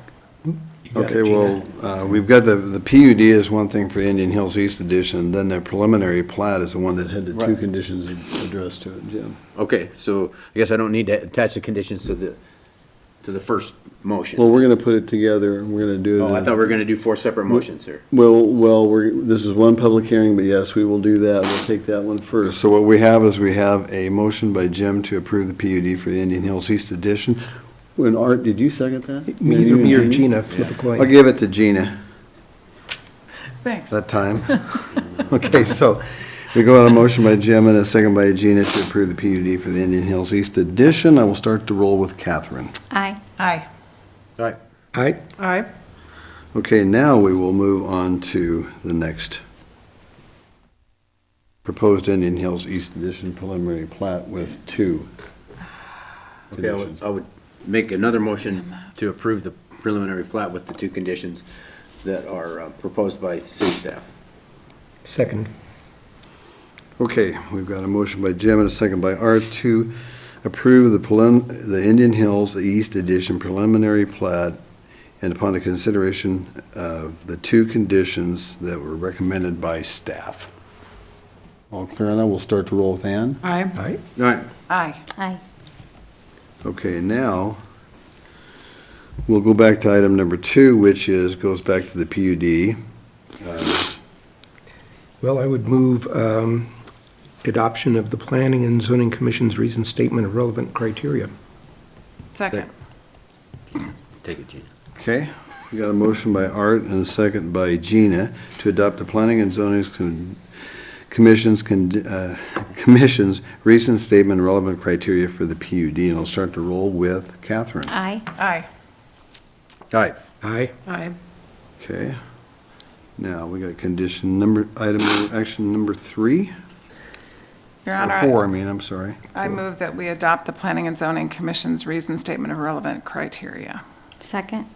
D: You got it,
B: Okay,
D: Gina.
B: well, we've got the PUD is one thing for Indian Hills East Edition, then the preliminary plat is the one that had the two
N: Right.
B: conditions addressed to it, Jim.
N: Okay, so I guess I don't need to attach the conditions to the first motion.
B: Well, we're gonna put it together, and we're gonna do it.
N: Oh, I thought we were gonna do 4 separate motions here.
B: Well, this is one public hearing, but yes, we will do that. We'll take that one first. So what we have is we have a motion by Jim to approve the PUD for the Indian Hills East Edition. When Art, did you second that?
D: Either me or
B: Jeannie?
D: Gina, flip a coin.
B: I'll give it to Gina
A: Thanks.
B: that time. Okay, so we go on a motion by Jim and a second by Gina to approve the PUD for the Indian Hills East Edition. I will start the roll with Catherine.
C: Aye.
A: Aye.
N: All right.
D: Aye.
A: Aye.
B: Okay, now we will move on to the next proposed Indian Hills East Edition preliminary plat with two
N: Okay,
B: conditions.
N: I would make another motion to approve the preliminary plat with the two conditions that are proposed by city staff.
D: Second.
B: Okay, we've got a motion by Jim and a second by Art to approve the Indian Hills East Edition preliminary plat and upon the consideration of the two conditions that were recommended by staff. All clear on that? We'll start to roll with Ann.
A: Aye.
D: Aye.
N: All right,
A: Aye.
C: Aye.
B: Okay, now, we'll go back to item number 2, which goes back to the PUD.
D: Well, I would move adoption of the Planning and Zoning Commission's reasoned statement of relevant criteria.
A: Second.
N: take it, Gina.
B: Okay, we got a motion by Art and a second by Gina to adopt the Planning and Zoning Commission's recent statement of relevant criteria for the PUD, and I'll start the roll with Catherine.
C: Aye.
A: Aye.
N: All right,
D: Aye.
A: Aye.
B: Okay, now we got action number 3,
A: Your
B: or
A: Honor,
B: 4, I'm sorry.
A: I move that we adopt the Planning and Zoning Commission's reasoned statement of relevant criteria.
C: Second.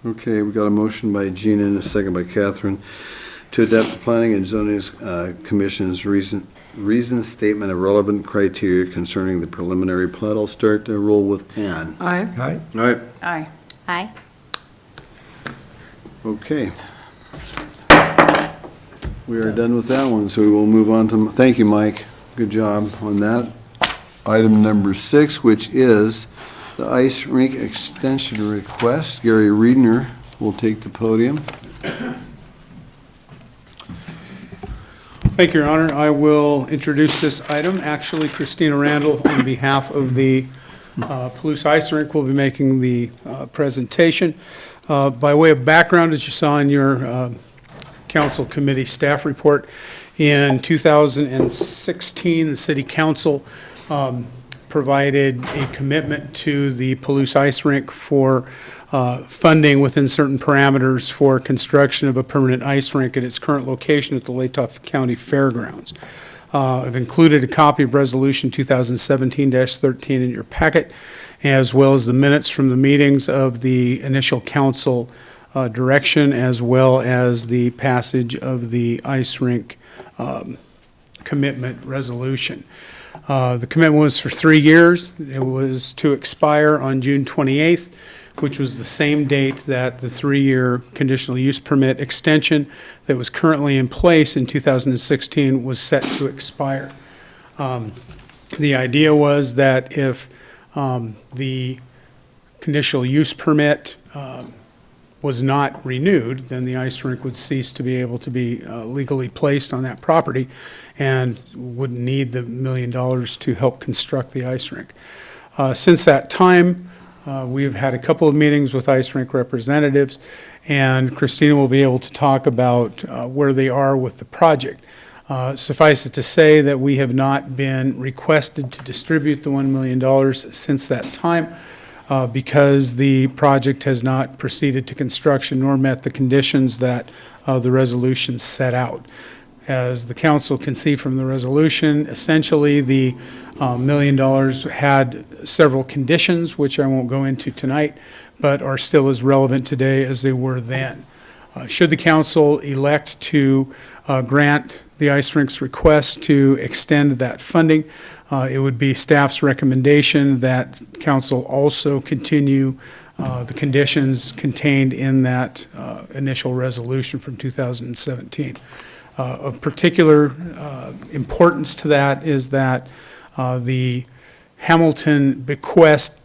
B: Okay, we got a motion by Gina and a second by Catherine to adopt the Planning and Zoning Commission's reasoned statement of relevant criteria concerning the preliminary plat. I'll start the roll with Ann.
A: Aye.
D: Aye.
N: all right.
A: Aye.
C: Aye.
B: Okay. We are done with that one, so we will move on to, thank you, Mike. Good job on that. Item number 6, which is the ice rink extension request. Gary Riedner will take the podium.
F: Thank you, Your Honor. I will introduce this item. Actually, Christina Randall, on behalf of the Palouse Ice Rink, will be making the presentation. By way of background, as you saw in your council committee staff report, in 2016, the city council provided a commitment to the Palouse Ice Rink for funding within certain parameters for construction of a permanent ice rink at its current location at the Latah County Fairgrounds. I've included a copy of Resolution 2017-13 in your packet, as well as the minutes from the meetings of the initial council direction, as well as the passage of the ice rink commitment resolution. The commitment was for 3 years. It was to expire on June 28th, which was the same date that the 3-year conditional use permit extension that was currently in place in 2016 was set to expire. The idea was that if the conditional use permit was not renewed, then the ice rink would cease to be able to be legally placed on that property and wouldn't need the $1 million to help construct the ice rink. Since that time, we've had a couple of meetings with ice rink representatives, and Christina will be able to talk about where they are with the project. Suffice it to say that we have not been requested to distribute the $1 million since that time, because the project has not proceeded to construction nor met the conditions that the resolution set out. As the council can see from the resolution, essentially the $1 million had several conditions, which I won't go into tonight, but are still as relevant today as they were then. Should the council elect to grant the ice rink's request to extend that funding, it would be staff's recommendation that council also continue the conditions contained in that initial resolution from 2017. Of particular importance to that is that the Hamilton bequest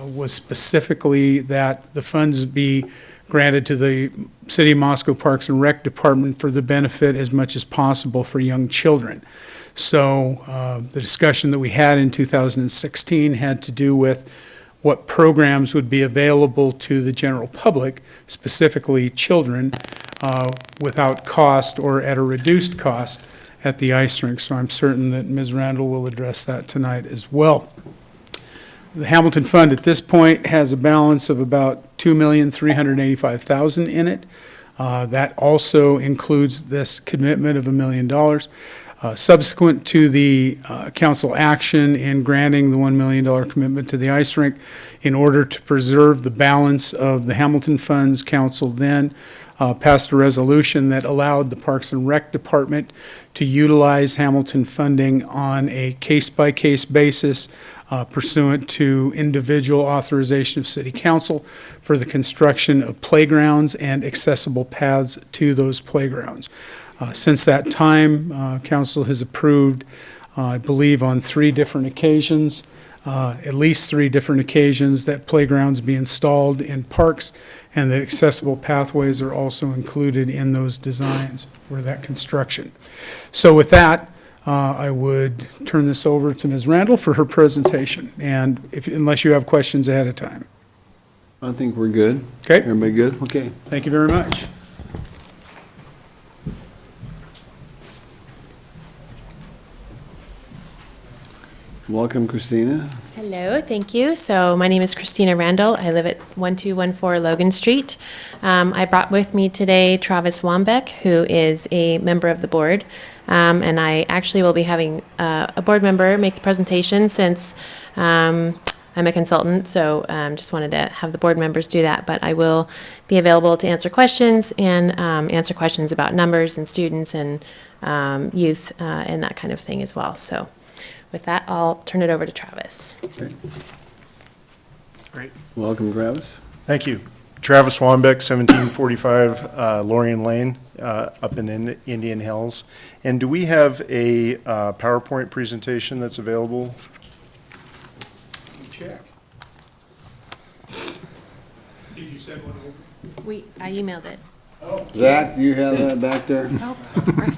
F: was specifically that the funds be granted to the City of Moscow Parks and Rec Department for the benefit as much as possible for young children. So the discussion that we had in 2016 had to do with what programs would be available to the general public, specifically children, without cost or at a reduced cost at the ice rink. So I'm certain that Ms. Randall will address that tonight as well. The Hamilton Fund at this point has a balance of about $2,385,000 in it. That also includes this commitment of $1 million. Subsequent to the council action in granting the $1 million commitment to the ice rink, in order to preserve the balance of the Hamilton funds, council then passed a resolution that allowed the Parks and Rec Department to utilize Hamilton funding on a case-by-case basis pursuant to individual authorization of City Council for the construction of playgrounds and accessible paths to those playgrounds. Since that time, council has approved, I believe on 3 different occasions, at least 3 different occasions, that playgrounds be installed in parks and that accessible pathways are also included in those designs for that construction. So with that, I would turn this over to Ms. Randall for her presentation, and unless you have questions ahead of time.
B: I think we're good.
F: Okay.
B: Everybody good? Okay.
F: Thank you very much.
B: Welcome, Christina.
C: Hello, thank you. So my name is Christina Randall. I live at 1214 Logan Street. I brought with me today Travis Wambeck, who is a member of the board. And I actually will be having a board member make the presentation since I'm a consultant. So just wanted to have the board members do that. But I will be available to answer questions and answer questions about numbers and students and youth and that kind of thing as well. So with that, I'll turn it over to Travis.
B: Okay.
O: Great.
B: Welcome, Travis.
O: Thank you. Travis Wambeck, 1745 Lorien Lane,
P: up in Indian Hills. And do we have a PowerPoint presentation that's available?
F: Check. Did you send one over?
C: I emailed it.
B: Zach, do you have that back there?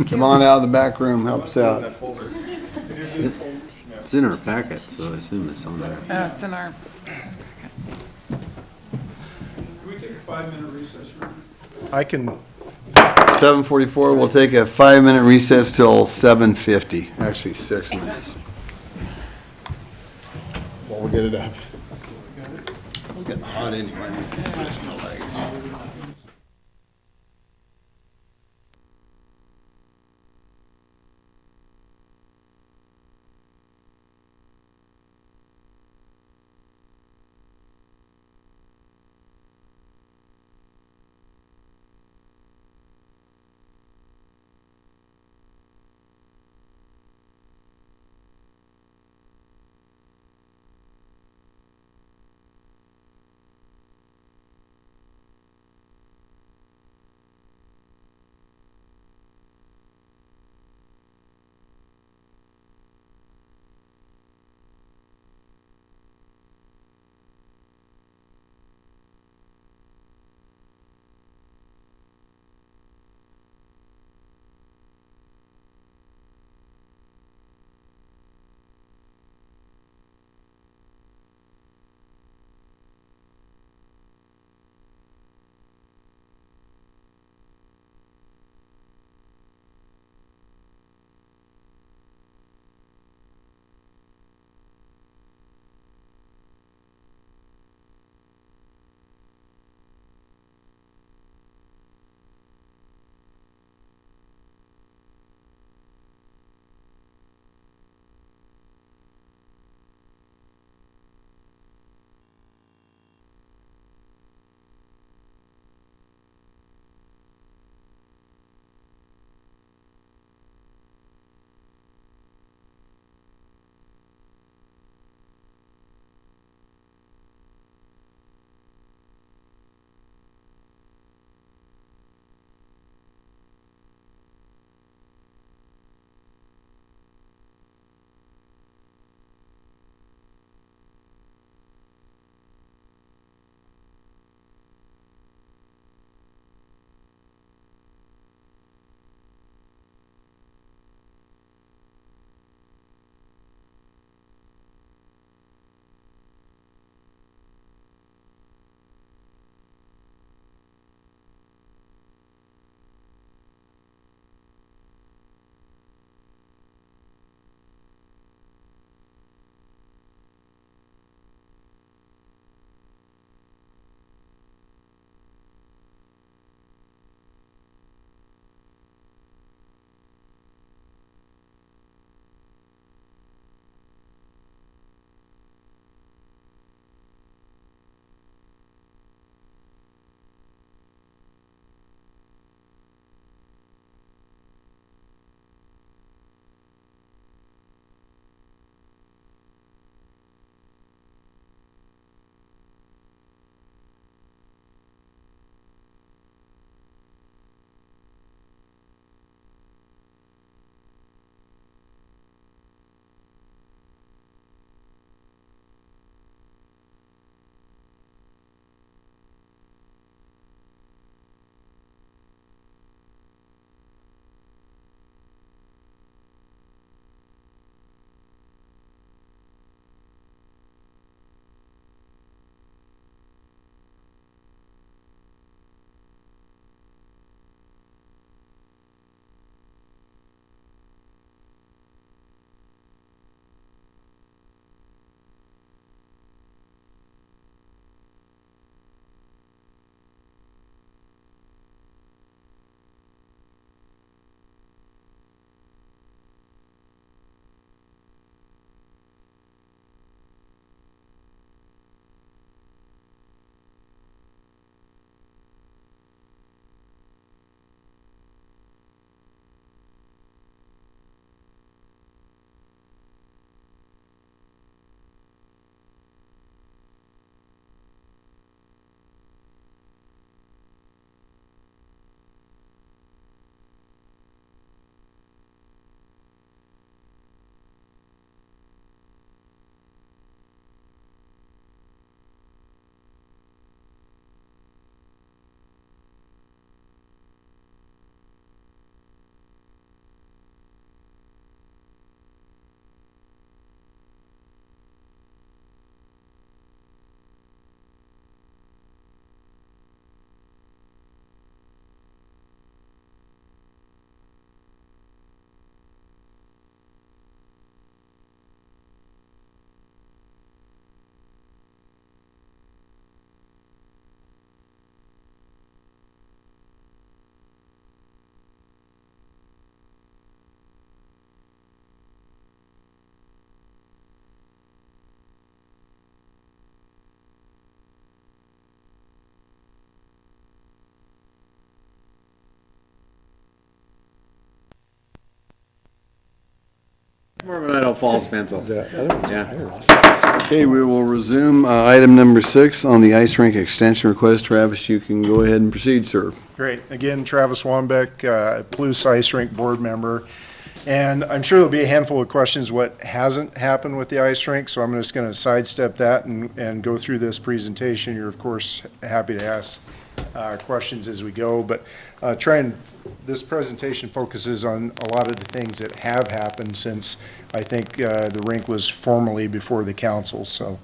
B: Come on out of the back room, help us out.
N: It's in our packet, so I assume it's on there.
A: Oh, it's in our,
F: Can we take a 5-minute recess?
P: I can,
B: 7:44, we'll take a 5-minute recess till 7:50, actually 6 minutes. While we get it up. It's getting hot anyway. Stretch my legs.
N: More of an Idaho Falls pencil. Yeah.
B: Okay, we will resume item number 6 on the ice rink extension request. Travis, you can go ahead and proceed, sir.
P: Great. Again, Travis Wambeck, Palouse Ice Rink Board Member. And I'm sure there'll be a handful of questions what hasn't happened with the ice rink, so I'm just going to sidestep that and go through this presentation. You're, of course, happy to ask questions as we go, but this presentation focuses on a lot of the things that have happened since I think the rink was formally before the council. So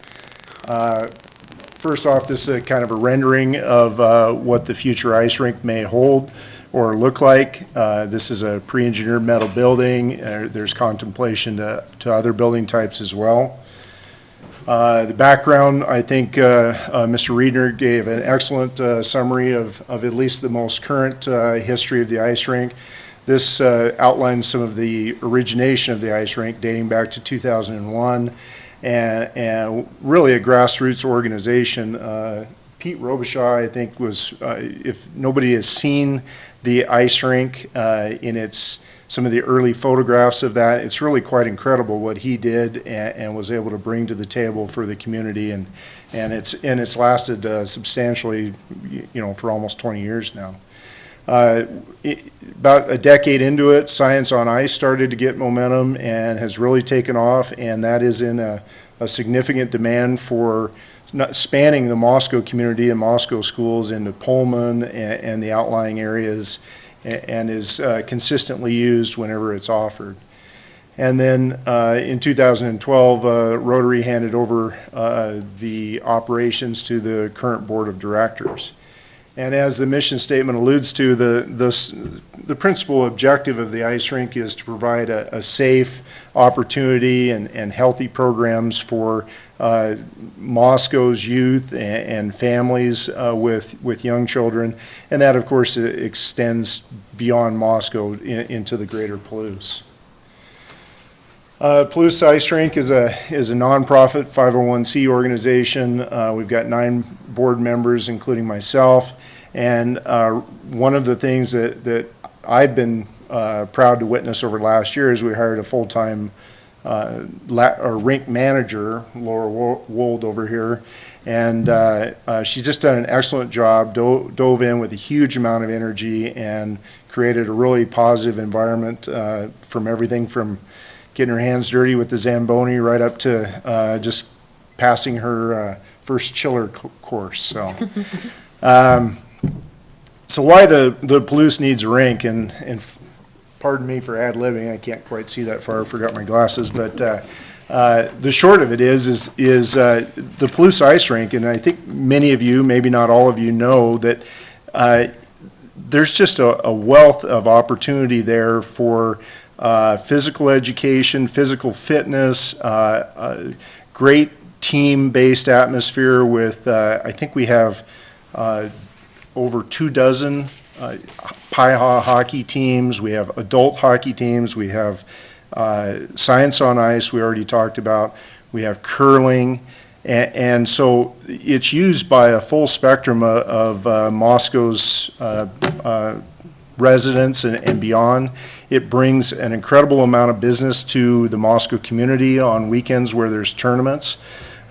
P: first off, this is kind of a rendering of what the future ice rink may hold or look like. This is a pre-engineered metal building. There's contemplation to other building types as well. The background, I think Mr. Reedner gave an excellent summary of at least the most current history of the ice rink. This outlines some of the origination of the ice rink dating back to 2001 and really a grassroots organization. Pete Robichaud, I think, was, if nobody has seen the ice rink in some of the early photographs of that, it's really quite incredible what he did and was able to bring to the table for the community, and it's lasted substantially, for almost 20 years now. About a decade into it, Science on Ice started to get momentum and has really taken off, and that is in a significant demand for spanning the Moscow community and Moscow schools into Pullman and the outlying areas, and is consistently used whenever it's offered. And then in 2012, Rotary handed over the operations to the current board of directors. And as the mission statement alludes to, the principal objective of the ice rink is to provide a safe opportunity and healthy programs for Moscow's youth and families with young children. And that, of course, extends beyond Moscow into the greater Palouse. Palouse Ice Rink is a nonprofit 501c organization. We've got 9 board members, including myself. And one of the things that I've been proud to witness over last year is we hired a full-time rink manager, Laura Wold over here, and she's just done an excellent job, dove in with a huge amount of energy and created a really positive environment from everything from getting her hands dirty with the Zamboni right up to just passing her first chiller course. So, so why the Palouse needs a rink, and pardon me for ad-libbing, I can't quite see that far, I forgot my glasses, but the short of it is the Palouse Ice Rink, and I think many of you, maybe not all of you, know that there's just a wealth of opportunity there for physical education, physical fitness, great team-based atmosphere with, I think we have over 24 Pi-Ha hockey teams, we have adult hockey teams, we have Science on Ice we already talked about, we have curling, and so it's used by a full spectrum of Moscow's residents and beyond. It brings an incredible amount of business to the Moscow community on weekends where there's tournaments.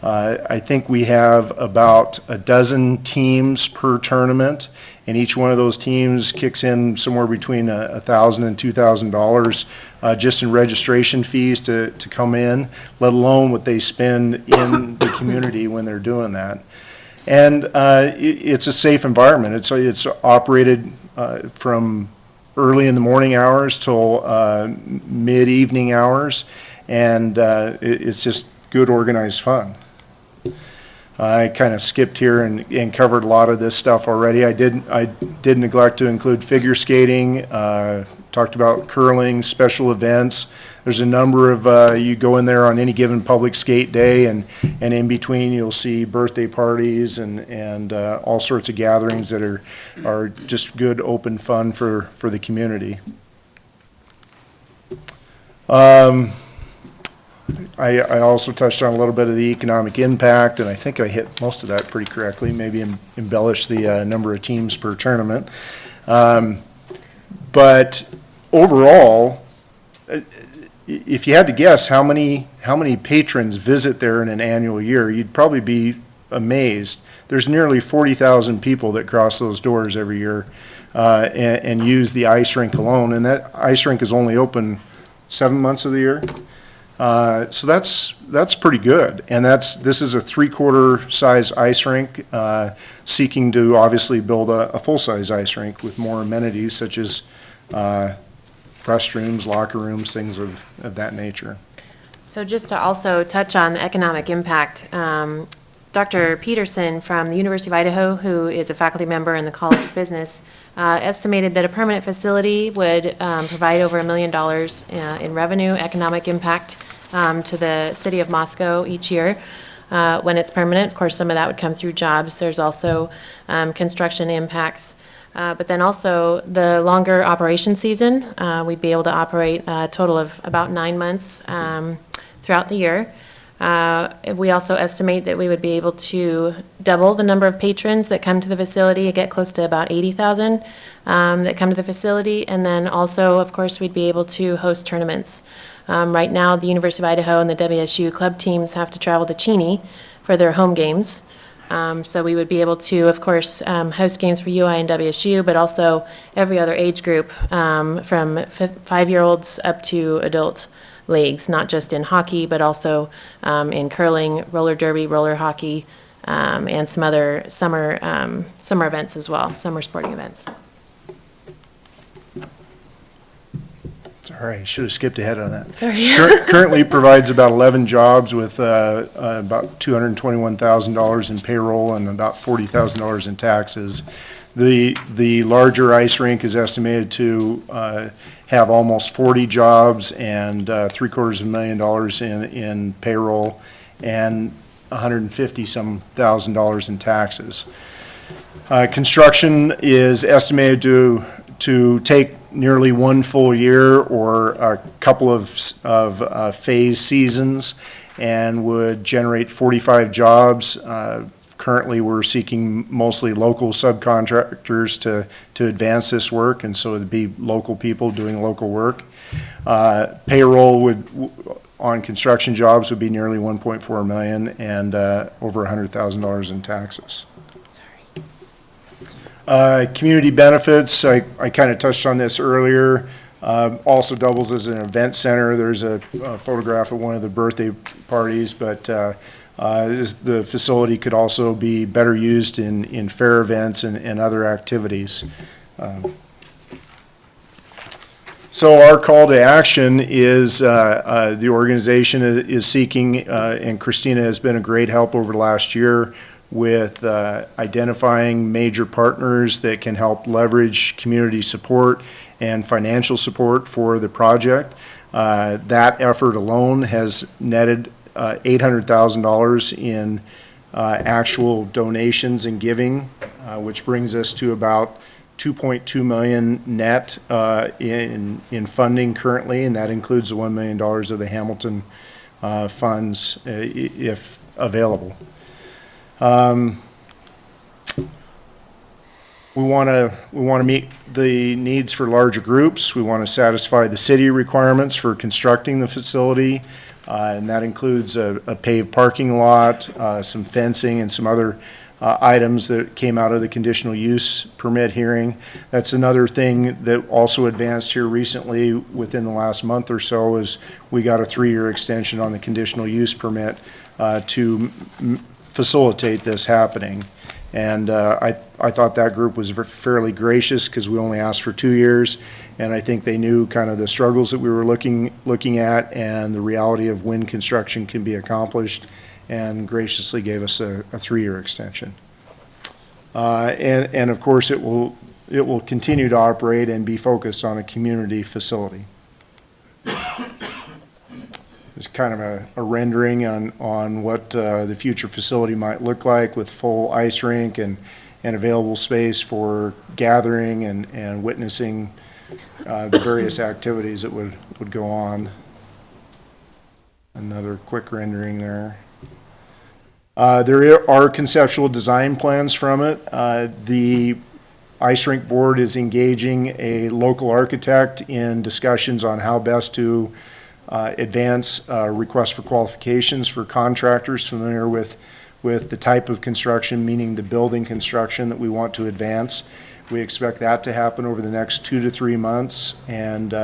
P: I think we have about a dozen teams per tournament, and each one of those teams kicks in somewhere between $1,000 and $2,000 just in registration fees to come in, let alone what they spend in the community when they're doing that. And it's a safe environment. It's operated from early in the morning hours till mid-evening hours, and it's just good organized fun. I kind of skipped here and covered a lot of this stuff already. I did neglect to include figure skating, talked about curling, special events. There's a number of, you go in there on any given public skate day, and in between you'll see birthday parties and all sorts of gatherings that are just good open fun for the community. I also touched on a little bit of the economic impact, and I think I hit most of that pretty correctly, maybe embellished the number of teams per tournament. But overall, if you had to guess how many patrons visit there in an annual year, you'd probably be amazed. There's nearly 40,000 people that cross those doors every year and use the ice rink alone, and that ice rink is only open 7 months of the year. So that's pretty good, and this is a 3/4 size ice rink, seeking to obviously build a full-size ice rink with more amenities such as restrooms, locker rooms, things of that nature.
C: So just to also touch on the economic impact, Dr. Peterson from the University of Idaho, who is a faculty member in the College of Business, estimated that a permanent facility would provide over $1 million in revenue, economic impact to the city of Moscow each year when it's permanent. Of course, some of that would come through jobs. There's also construction impacts. But then also the longer operation season, we'd be able to operate a total of about 9 months throughout the year. We also estimate that we would be able to double the number of patrons that come to the facility, get close to about 80,000 that come to the facility. And then also, of course, we'd be able to host tournaments. Right now, the University of Idaho and the WSU club teams have to travel to Cheney for their home games. So we would be able to, of course, host games for UI and WSU, but also every other age group from 5-year-olds up to adult leagues, not just in hockey, but also in curling, roller derby, roller hockey, and some other summer events as well, summer sporting events.
P: It's all right, should have skipped ahead on that.
C: Sorry.
P: Currently provides about 11 jobs with about $221,000 in payroll and about $40,000 in taxes. The larger ice rink is estimated to have almost 40 jobs and $750,000 in payroll and $150-some thousand in taxes. Construction is estimated to take nearly 1 full year or a couple of phase seasons and would generate 45 jobs. Currently, we're seeking mostly local subcontractors to advance this work, and so it'd be local people doing local work. Payroll on construction jobs would be nearly 1.4 million and over $100,000 in taxes. Community benefits, I kind of touched on this earlier, also doubles as an event center. There's a photograph of one of the birthday parties, but the facility could also be better used in fair events and other activities. So our call to action is the organization is seeking, and Christina has been a great help over the last year with identifying major partners that can help leverage community support and financial support for the project. That effort alone has netted $800,000 in actual donations and giving, which brings us to about $2.2 million net in funding currently, and that includes the $1 million of the Hamilton funds if available. We want to meet the needs for larger groups. We want to satisfy the city requirements for constructing the facility, and that includes a paved parking lot, some fencing, and some other items that came out of the conditional use permit hearing. That's another thing that also advanced here recently within the last month or so is we got a 3-year extension on the conditional use permit to facilitate this happening. And I thought that group was fairly gracious because we only asked for 2 years, and I think they knew kind of the struggles that we were looking at and the reality of when construction can be accomplished, and graciously gave us a 3-year extension. And of course, it will continue to operate and be focused on a community facility. It's kind of a rendering on what the future facility might look like with full ice rink and available space for gathering and witnessing the various activities that would go on. Another quick rendering there. There are conceptual design plans from it. The ice rink board is engaging a local architect in discussions on how best to advance request for qualifications for contractors familiar with the type of construction, meaning the building construction that we want to advance. We expect that to happen over the next 2 to 3 months. And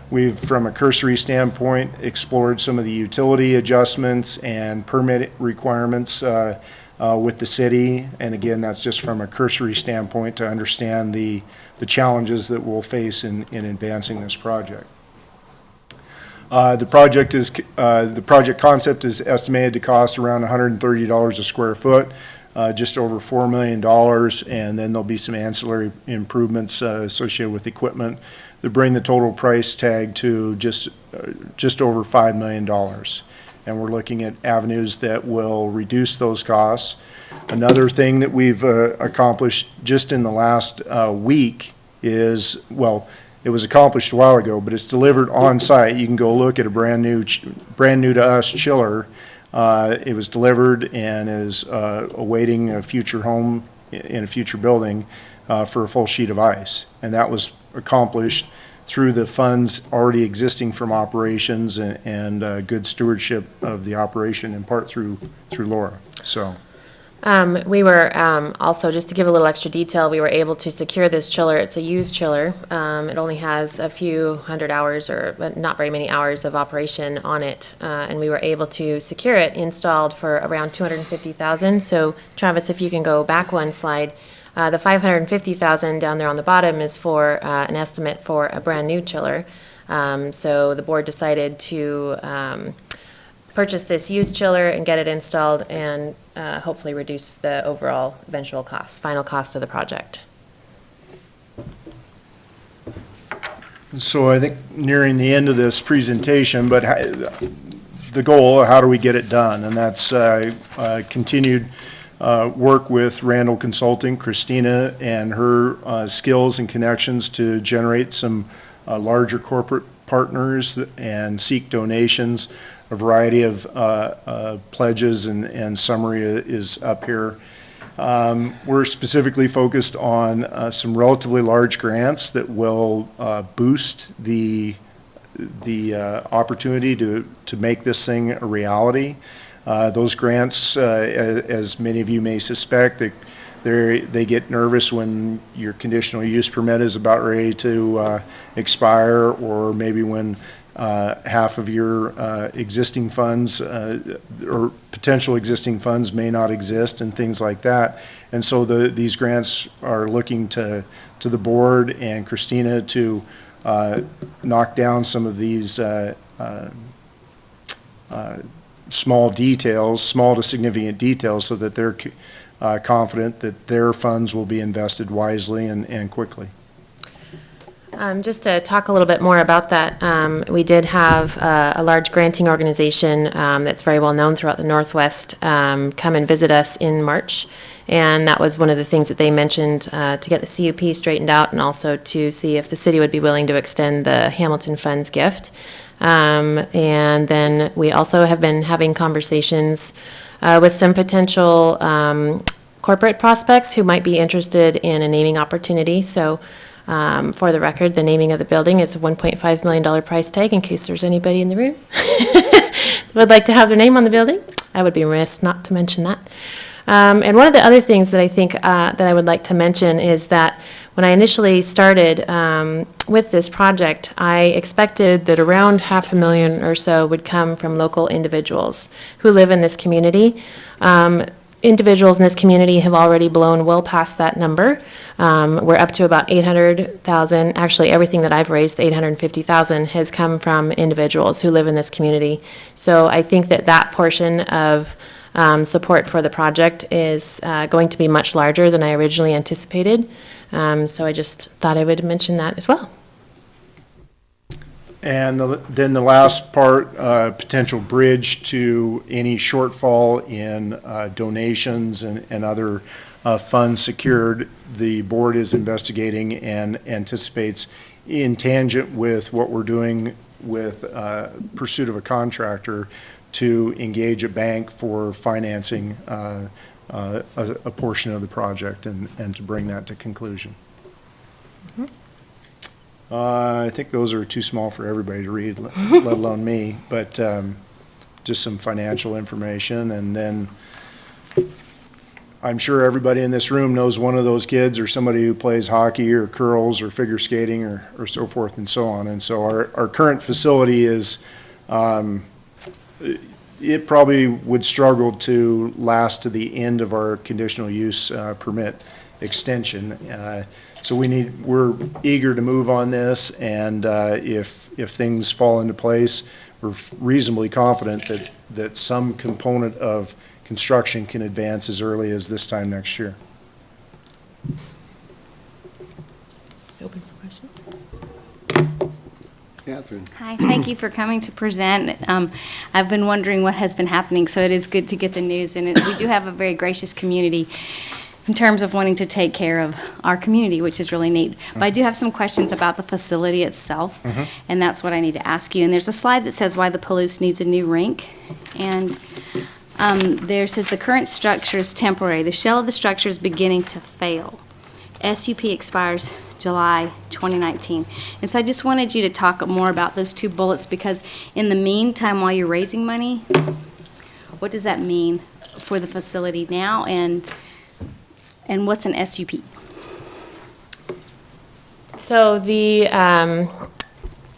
P: we've, from a cursory standpoint, explored some of the utility adjustments and permit requirements with the city. And again, that's just from a cursory standpoint to understand the challenges that we'll face in advancing this project. The project concept is estimated to cost around $130 a square foot, just over $4 million, and then there'll be some ancillary improvements associated with equipment that bring the total price tag to just over $5 million. And we're looking at avenues that will reduce those costs. Another thing that we've accomplished just in the last week is, well, it was accomplished a while ago, but it's delivered on site. You can go look at a brand new to us chiller. It was delivered and is awaiting a future home in a future building for a full sheet of ice. And that was accomplished through the funds already existing from operations and good stewardship of the operation, in part through Laura. So.
C: We were also, just to give a little extra detail, we were able to secure this chiller. It's a used chiller. It only has a few hundred hours, or not very many hours of operation on it, and we were able to secure it installed for around $250,000. So Travis, if you can go back one slide, the $550,000 down there on the bottom is for an estimate for a brand new chiller. So the board decided to purchase this used chiller and get it installed and hopefully reduce the overall eventual cost, final cost of the project.
P: So I think nearing the end of this presentation, but the goal, how do we get it done? And that's continued work with Randall Consulting, Christina, and her skills and connections to generate some larger corporate partners and seek donations. A variety of pledges and summary is up here. We're specifically focused on some relatively large grants that will boost the opportunity to make this thing a reality. Those grants, as many of you may suspect, they get nervous when your conditional use permit is about ready to expire, or maybe when half of your existing funds or potential existing funds may not exist, and things like that. And so these grants are looking to the board and Christina to knock down some of these small to significant details, so that they're confident that their funds will be invested wisely and quickly.
C: Just to talk a little bit more about that, we did have a large granting organization that's very well known throughout the Northwest come and visit us in March. And that was one of the things that they mentioned to get the CUP straightened out, and also to see if the city would be willing to extend the Hamilton Funds gift. And then we also have been having conversations with some potential corporate prospects who might be interested in a naming opportunity. So for the record, the naming of the building is a $1.5 million price tag, in case there's anybody in the room that would like to have their name on the building. I would be remiss not to mention that. And one of the other things that I think that I would like to mention is that when I initially started with this project, I expected that around $500,000 or so would come from local individuals who live in this community. Individuals in this community have already blown well past that number. We're up to about $800,000. Actually, everything that I've raised, the $850,000, has come from individuals who live in this community. So I think that portion of support for the project is going to be much larger than I originally anticipated. So I just thought I would mention that as well.
P: And then the last part, potential bridge to any shortfall in donations and other funds secured. The board is investigating and anticipates, in tangent with what we're doing with pursuit of a contractor, to engage a bank for financing a portion of the project and to bring that to conclusion. I think those are too small for everybody to read, let alone me, but just some financial information. And then I'm sure everybody in this room knows one of those kids or somebody who plays hockey or curls or figure skating or so forth and so on. And so our current facility is, it probably would struggle to last to the end of our conditional use permit extension. So we're eager to move on this, and if things fall into place, we're reasonably confident that some component of construction can advance as early as this time next year.
C: Open for questions?
B: Catherine.
C: Hi, thank you for coming to present. I've been wondering what has been happening, so it is good to get the news. And we do have a very gracious community in terms of wanting to take care of our community, which is really neat. But I do have some questions about the facility itself, and that's what I need to ask you. And there's a slide that says why the Palouse needs a new rink. And there says the current structure is temporary. The shell of the structure is beginning to fail. SUP expires July 2019. And so I just wanted you to talk more about those two bullets, because in the meantime, while you're raising money, what does that mean for the facility now, and what's an SUP?
Q: So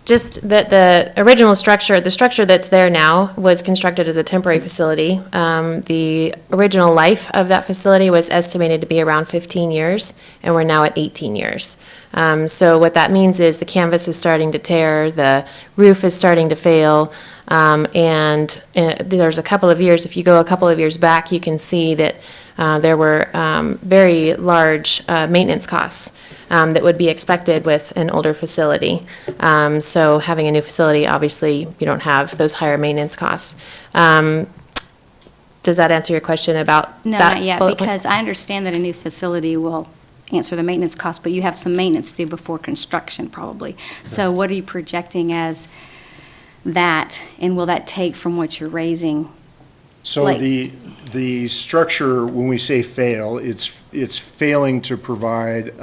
Q: just that the original structure, the structure that's there now was constructed as a temporary facility. The original life of that facility was estimated to be around 15 years, and we're now at 18 years. So what that means is the canvas is starting to tear, the roof is starting to fail, and there's a couple of years, if you go a couple of years back, you can see that there were very large maintenance costs that would be expected with an older facility. So having a new facility, obviously, you don't have those higher maintenance costs. Does that answer your question about
C: No,
Q: that
C: not yet,
Q: bullet point?
C: because I understand that a new facility will answer the maintenance cost, but you have some maintenance to do before construction, probably. So what are you projecting as that, and will that take from what you're raising?
P: So
C: Like-
P: the structure, when we say fail, it's failing to provide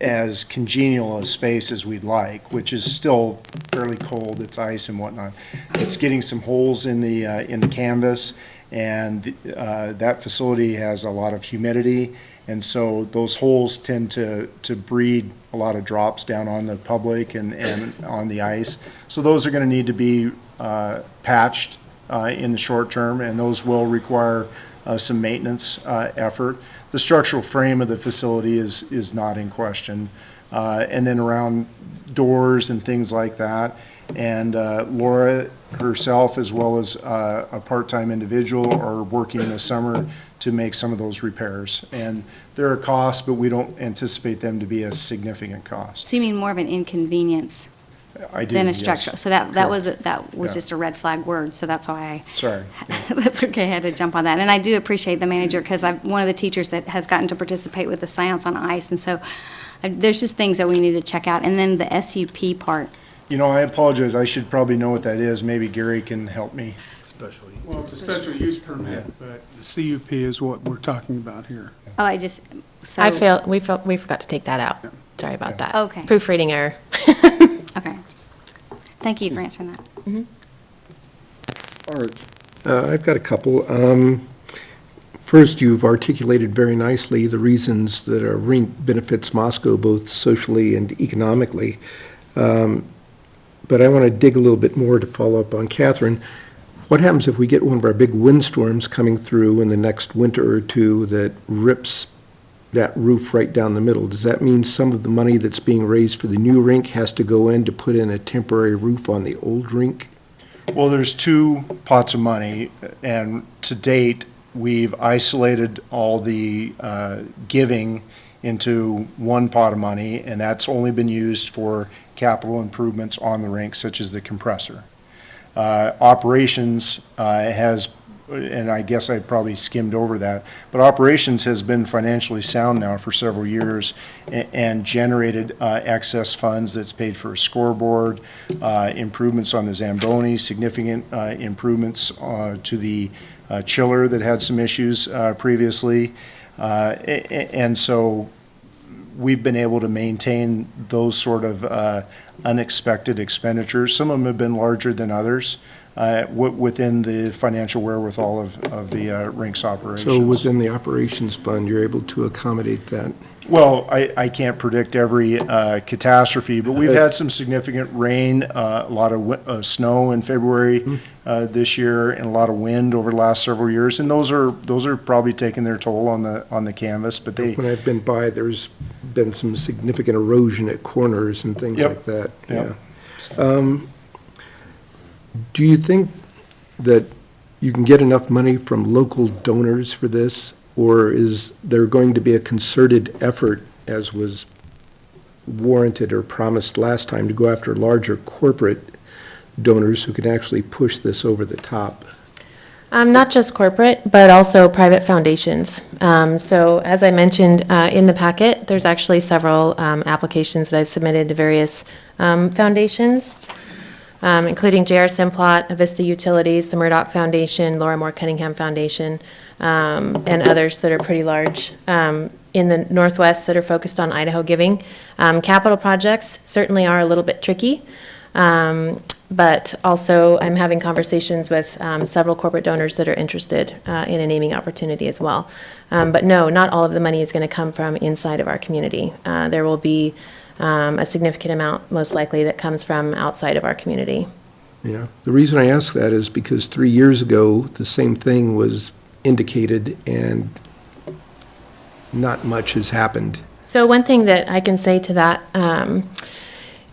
P: as congenial a space as we'd like, which is still fairly cold, it's ice and whatnot. It's getting some holes in the canvas, and that facility has a lot of humidity, and so those holes tend to breed a lot of drops down on the public and on the ice. So those are gonna need to be patched in the short term, and those will require some maintenance effort. The structural frame of the facility is not in question. And then around doors and things like that. And Laura herself, as well as a part-time individual, are working in the summer to make some of those repairs. And there are costs, but we don't anticipate them to be a significant cost.
C: So you mean more of an inconvenience
P: I do,
C: than a
P: yes.
C: structure? So that was
P: Yeah.
C: just a red flag word, so that's why
P: Sorry.
C: that's okay, I had to jump on that. And I do appreciate the manager, because I'm one of the teachers that has gotten to participate with the Science on Ice, and so there's just things that we need to check out. And then the SUP part.
P: You know, I apologize, I should probably know what that is. Maybe Gary can help me.
F: Well, it's a special use permit, but the CUP is what we're talking about here.
C: Oh,
Q: We forgot to take that out. Sorry about that.
C: Okay.
Q: Proofreading error.
C: Okay. Thank you for answering that.
B: Art.
D: I've got a couple. First, you've articulated very nicely the reasons that a rink benefits Moscow both socially and economically. But I want to dig a little bit more to follow up on Catherine. What happens if we get one of our big windstorms coming through in the next winter or two that rips that roof right down the middle? Does that mean some of the money that's being raised for the new rink has to go in to put in a temporary roof on the old rink?
P: Well, there's two pots of money, and to date, we've isolated all the giving into one pot of money, and that's only been used for capital improvements on the rink, such as the compressor. Operations has, and I guess I probably skimmed over that, but operations has been financially sound now for several years and generated excess funds that's paid for a scoreboard, improvements on the Zamboni, significant improvements to the chiller that had some issues previously. And so we've been able to maintain those sort of unexpected expenditures. Some of them have been larger than others within the financial wherewithal of the rinks operations.
D: So within the operations fund, you're able to accommodate that?
P: Well, I can't predict every catastrophe, but we've had some significant rain, a lot of snow in February this year, and a lot of wind over the last several years, and those are probably taking their toll on the canvas. But
D: When I've been by, there's been some significant erosion at corners and things
P: Yep.
D: like that.
P: Yep.
D: Yeah. Do you think that you can get enough money from local donors for this? Or is there going to be a concerted effort, as was warranted or promised last time, to go after larger corporate donors who can actually push this over the top?
Q: Not just corporate, but also private foundations. So as I mentioned in the packet, there's actually several applications that I've submitted to various foundations, including J.R. Simplot, Avista Utilities, the Murdoch Foundation, Laura Moore Cunningham Foundation, and others that are pretty large in the Northwest that are focused on Idaho giving. Capital projects certainly are a little bit tricky, but also I'm having conversations with several corporate donors that are interested in a naming opportunity as well. But no, not all of the money is going to come from inside of our community. There will be a significant amount, most likely, that comes from outside of our community.
D: Yeah. The reason I ask that is because 3 years ago, the same thing was indicated and not much has happened.
Q: So one thing that I can say to that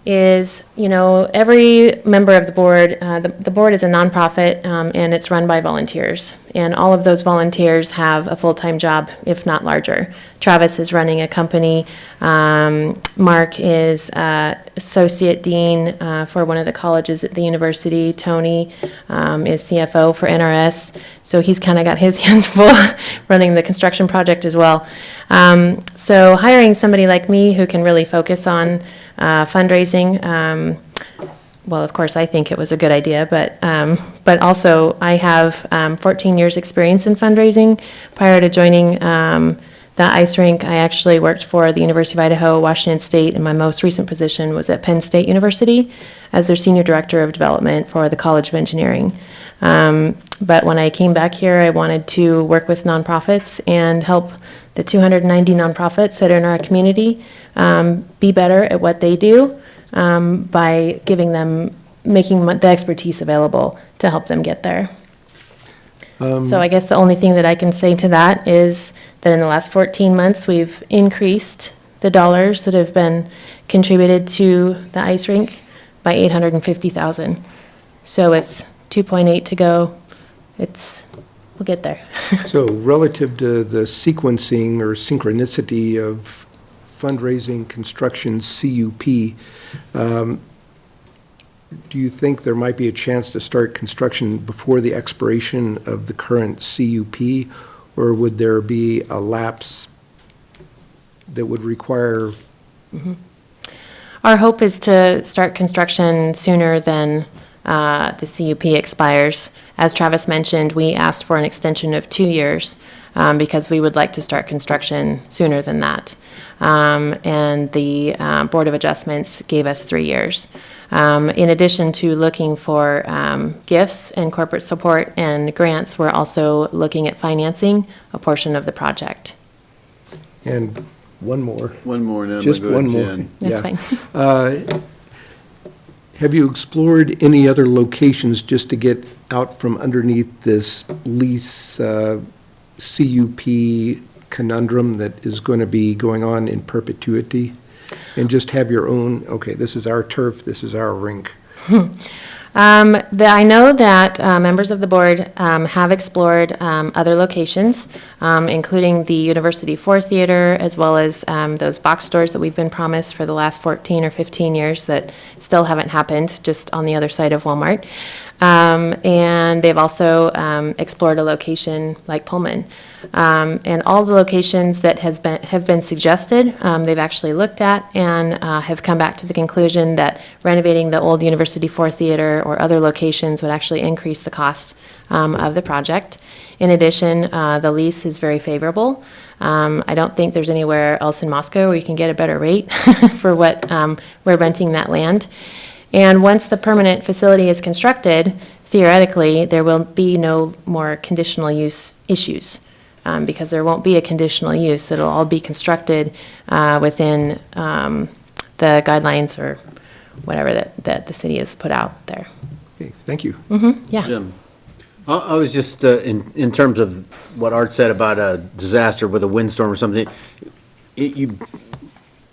Q: is, you know, every member of the board, the board is a nonprofit, and it's run by volunteers. And all of those volunteers have a full-time job, if not larger. Travis is running a company. Mark is associate dean for one of the colleges at the university. Tony is CFO for NRS. So he's kind of got his hands full running the construction project as well. So hiring somebody like me who can really focus on fundraising, well, of course, I think it was a good idea, but also I have 14 years' experience in fundraising. Prior to joining the ice rink, I actually worked for the University of Idaho, Washington State, and my most recent position was at Penn State University as their Senior Director of Development for the College of Engineering. But when I came back here, I wanted to work with nonprofits and help the 290 nonprofits that are in our community be better at what they do by giving them, making the expertise available to help them get there. So I guess the only thing that I can say to that is that in the last 14 months, we've increased the dollars that have been contributed to the ice rink by $850,000. So with 2.8 to go, we'll get there.
D: So relative to the sequencing or synchronicity of fundraising, construction, CUP, do you think there might be a chance to start construction before the expiration of the current CUP, or would there be a lapse that would require?
Q: Our hope is to start construction sooner than the CUP expires. As Travis mentioned, we asked for an extension of 2 years because we would like to start construction sooner than that. And the Board of Adjustments gave us 3 years. In addition to looking for gifts and corporate support and grants, we're also looking at financing a portion of the project.
D: And one more.
B: One more, and then
D: Just
B: we'll go
D: one
B: to
D: more.
B: Jen.
Q: That's
D: Yeah.
Q: fine.
D: Have you explored any other locations just to get out from underneath this lease CUP conundrum that is going to be going on in perpetuity? And just have your own, okay, this is our turf, this is our rink.
Q: I know that members of the board have explored other locations, including the University 4 Theater, as well as those box stores that we've been promised for the last 14 or 15 years that still haven't happened, just on the other side of Walmart. And they've also explored a location like Pullman. And all the locations that have been suggested, they've actually looked at and have come back to the conclusion that renovating the old University 4 Theater or other locations would actually increase the cost of the project. In addition, the lease is very favorable. I don't think there's anywhere else in Moscow where you can get a better rate for what we're renting that land. And once the permanent facility is constructed, theoretically, there will be no more conditional use issues, because there won't be a conditional use. It'll all be constructed within the guidelines or whatever that the city has put out there.
D: Okay, thank you.
Q: Yeah.
N: Jim, I was just, in terms of what Art said about a disaster with a windstorm or something, you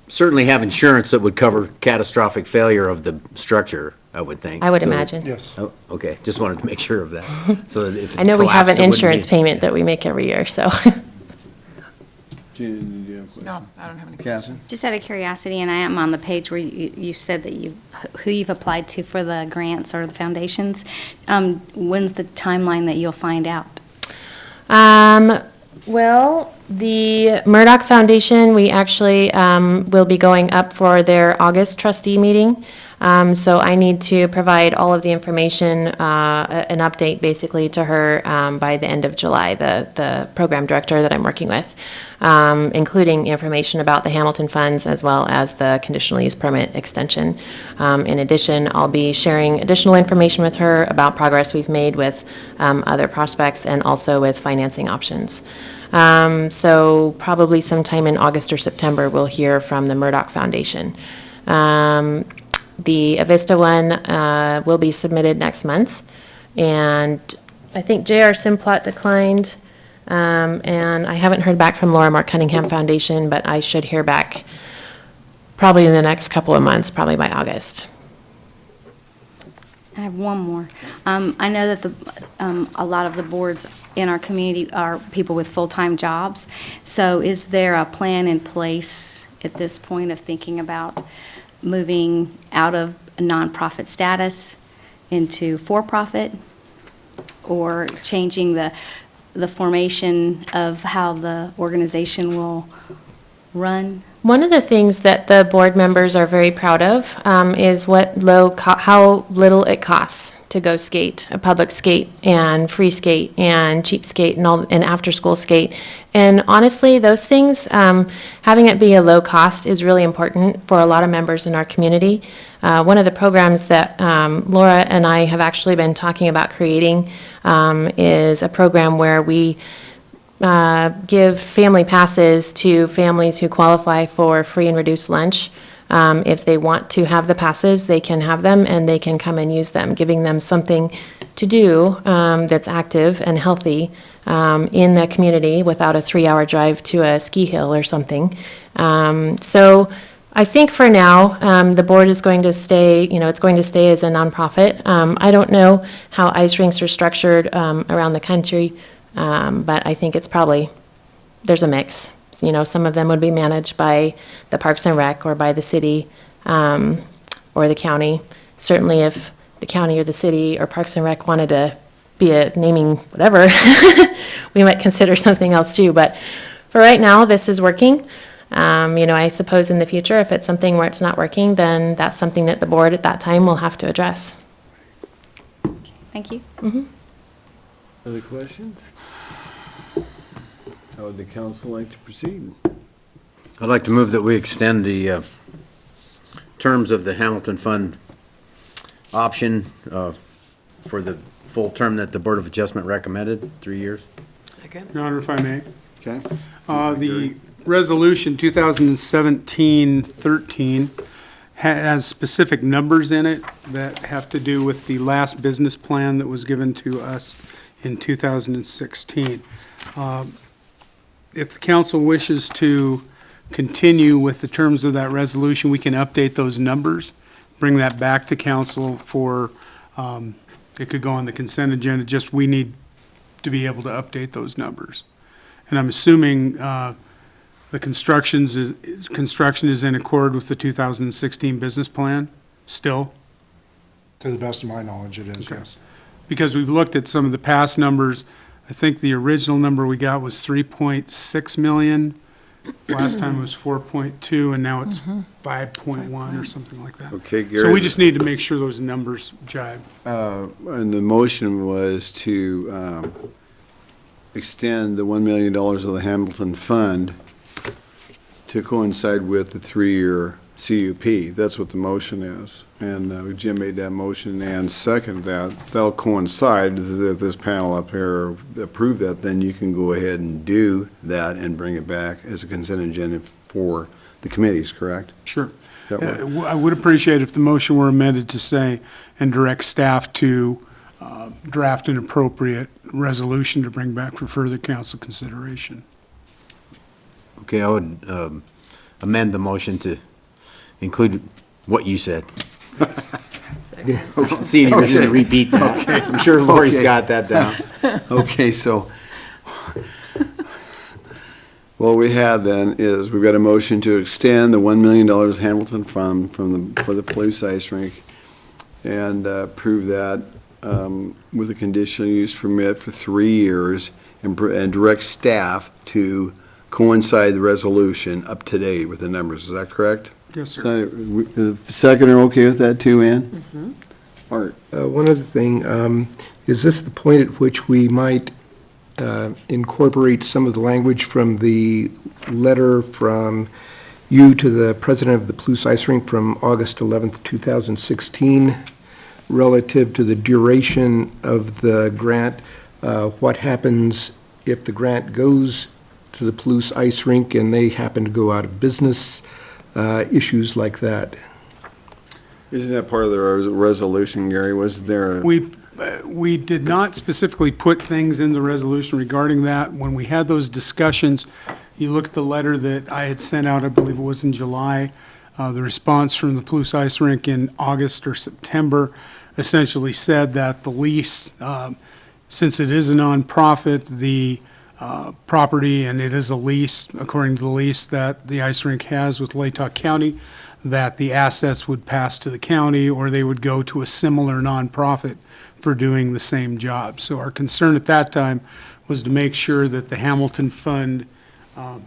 N: certainly have insurance that would cover catastrophic failure of the structure, I would think.
Q: I would
N: So-
Q: imagine.
F: Yes.
N: Oh, okay, just wanted to make sure of that. So that if it
Q: I know we have an
N: collapsed, it wouldn't
Q: insurance
N: be-
Q: payment that we make every year, so.
B: Jen, do you have a question?
A: No, I don't have any
B: Catherine?
A: questions.
C: Just out of curiosity, and I am on the page where you said that who you've applied to for the grants or the foundations. When's the timeline that you'll find out?
Q: Well, the Murdoch Foundation, we actually will be going up for their August trustee meeting. So I need to provide all of the information, an update basically to her by the end of July, the program director that I'm working with, including information about the Hamilton funds as well as the conditional use permit extension. In addition, I'll be sharing additional information with her about progress we've made with other prospects and also with financing options. So probably sometime in August or September, we'll hear from the Murdoch Foundation. The Avista one will be submitted next month, and I think J.R. Simplot declined, and I haven't heard back from Laura Mark Cunningham Foundation, but I should hear back probably in the next couple of months, probably by August.
C: I have one more. I know that a lot of the boards in our community are people with full-time jobs. So is there a plan in place at this point of thinking about moving out of a nonprofit status into for-profit? Or changing the formation of how the organization will run?
Q: One of the things that the board members are very proud of is how little it costs to go skate, a public skate and free skate and cheap skate and after-school skate. And honestly, those things, having it be a low cost is really important for a lot of members in our community. One of the programs that Laura and I have actually been talking about creating is a program where we give family passes to families who qualify for free and reduced lunch. If they want to have the passes, they can have them and they can come and use them, giving them something to do that's active and healthy in the community without a 3-hour drive to a ski hill or something. So I think for now, the board is going to stay, it's going to stay as a nonprofit. I don't know how ice rinks are structured around the country. But I think it's probably, there's a mix. Some of them would be managed by the Parks and Rec or by the city or the county. Certainly if the county or the city or Parks and Rec wanted to be a naming whatever, we might consider something else too. But for right now, this is working. I suppose in the future, if it's something where it's not working, then that's something that the board at that time will have to address.
C: Thank you.
B: Other questions? How would the council like to proceed?
N: I'd like to move that we extend the terms of the Hamilton Fund option for the full term that the Board of Adjustment recommended, 3 years.
F: Your Honor, if I may.
B: Okay.
F: The resolution 2017-13 has specific numbers in it that have to do with the last business plan that was given to us in 2016. If the council wishes to continue with the terms of that resolution, we can update those numbers, bring that back to council for, it could go on the consent agenda, just we need to be able to update those numbers. And I'm assuming the construction is in accord with the 2016 business plan, still? To the best of my knowledge, it is, yes. Because we've looked at some of the past numbers. I think the original number we got was 3.6 million. Last time it was 4.2, and now it's 5.1 or something like that.
B: Okay, Gary.
F: So we just need to make sure those numbers jibe.
B: And the motion was to extend the $1 million of the Hamilton Fund to coincide with the 3-year CUP. That's what the motion is. And Jim made that motion and seconded that. That'll coincide. If this panel up here approve that, then you can go ahead and do that and bring it back as a consent agenda for the committees, correct?
F: Sure.
B: That work?
F: I would appreciate if the motion were amended to say, and direct staff to draft an appropriate resolution to bring back for further council consideration.
N: Okay, I would amend the motion to include what you said. See any reason to repeat that. I'm sure Lori's
B: Okay.
N: got that down.
B: Okay, so what we have then is we've got a motion to extend the $1 million Hamilton Fund for the police ice rink and approve that with a conditional use permit for 3 years and direct staff to coincide the resolution up to date with the numbers. Is that correct?
F: Yes, sir.
B: So, second are okay with that too, Ann? Art?
D: One other thing, is this the point at which we might incorporate some of the language from the letter from you to the president of the Palouse Ice Rink from August 11th, 2016, relative to the duration of the grant? What happens if the grant goes to the Palouse Ice Rink and they happen to go out of business? Issues like that.
B: Isn't that part of the resolution, Gary? Was there a...
F: We did not specifically put things in the resolution regarding that. When we had those discussions, you look at the letter that I had sent out, I believe it was in July. The response from the Palouse Ice Rink in August or September essentially said that the lease, since it is a nonprofit, the property, and it is a lease, according to the lease that the ice rink has with Latah County, that the assets would pass to the county or they would go to a similar nonprofit for doing the same job. So our concern at that time was to make sure that the Hamilton Fund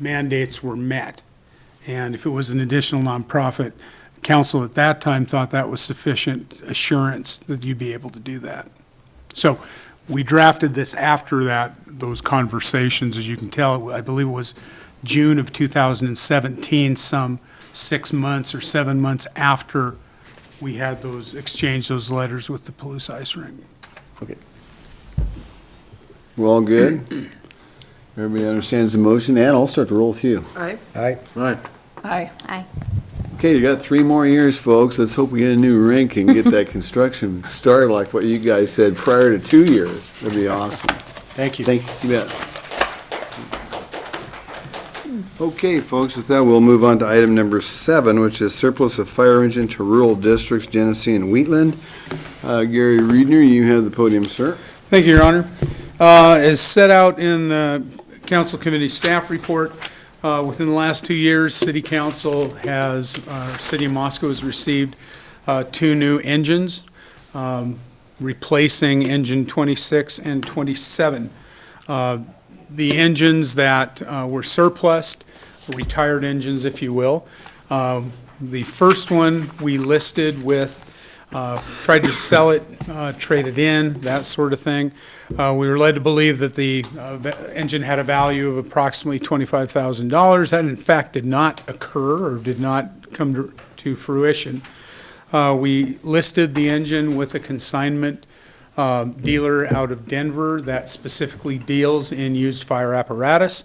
F: mandates were met. And if it was an additional nonprofit, council at that time thought that was sufficient assurance that you'd be able to do that. So we drafted this after those conversations. As you can tell, I believe it was June of 2017, some 6 months or 7 months after we had exchanged those letters with the Palouse Ice Rink.
B: Okay. We're all good? Everybody understands the motion? Ann, I'll start to roll with you.
A: Aye.
D: Aye.
B: Right.
A: Aye.
Q: Aye.
B: Okay, you got 3 more years, folks. Let's hope we get a new rink and get that construction started like what you guys said prior to 2 years. That'd be awesome.
F: Thank you.
B: Thank you. Bet. Okay, folks, with that, we'll move on to item number 7, which is surplus of fire engine to rural districts, Genesee and Wheatland. Gary Reedner, you have the podium, sir.
F: Thank you, Your Honor. As set out in the council committee staff report, within the last 2 years, City Council City of Moscow has received 2 new engines, replacing engine 26 and 27. The engines that were surplused, retired engines, if you will. The first one we listed with, tried to sell it, trade it in, that sort of thing. We were led to believe that the engine had a value of approximately $25,000. That in fact did not occur or did not come to fruition. We listed the engine with a consignment dealer out of Denver that specifically deals in used fire apparatus.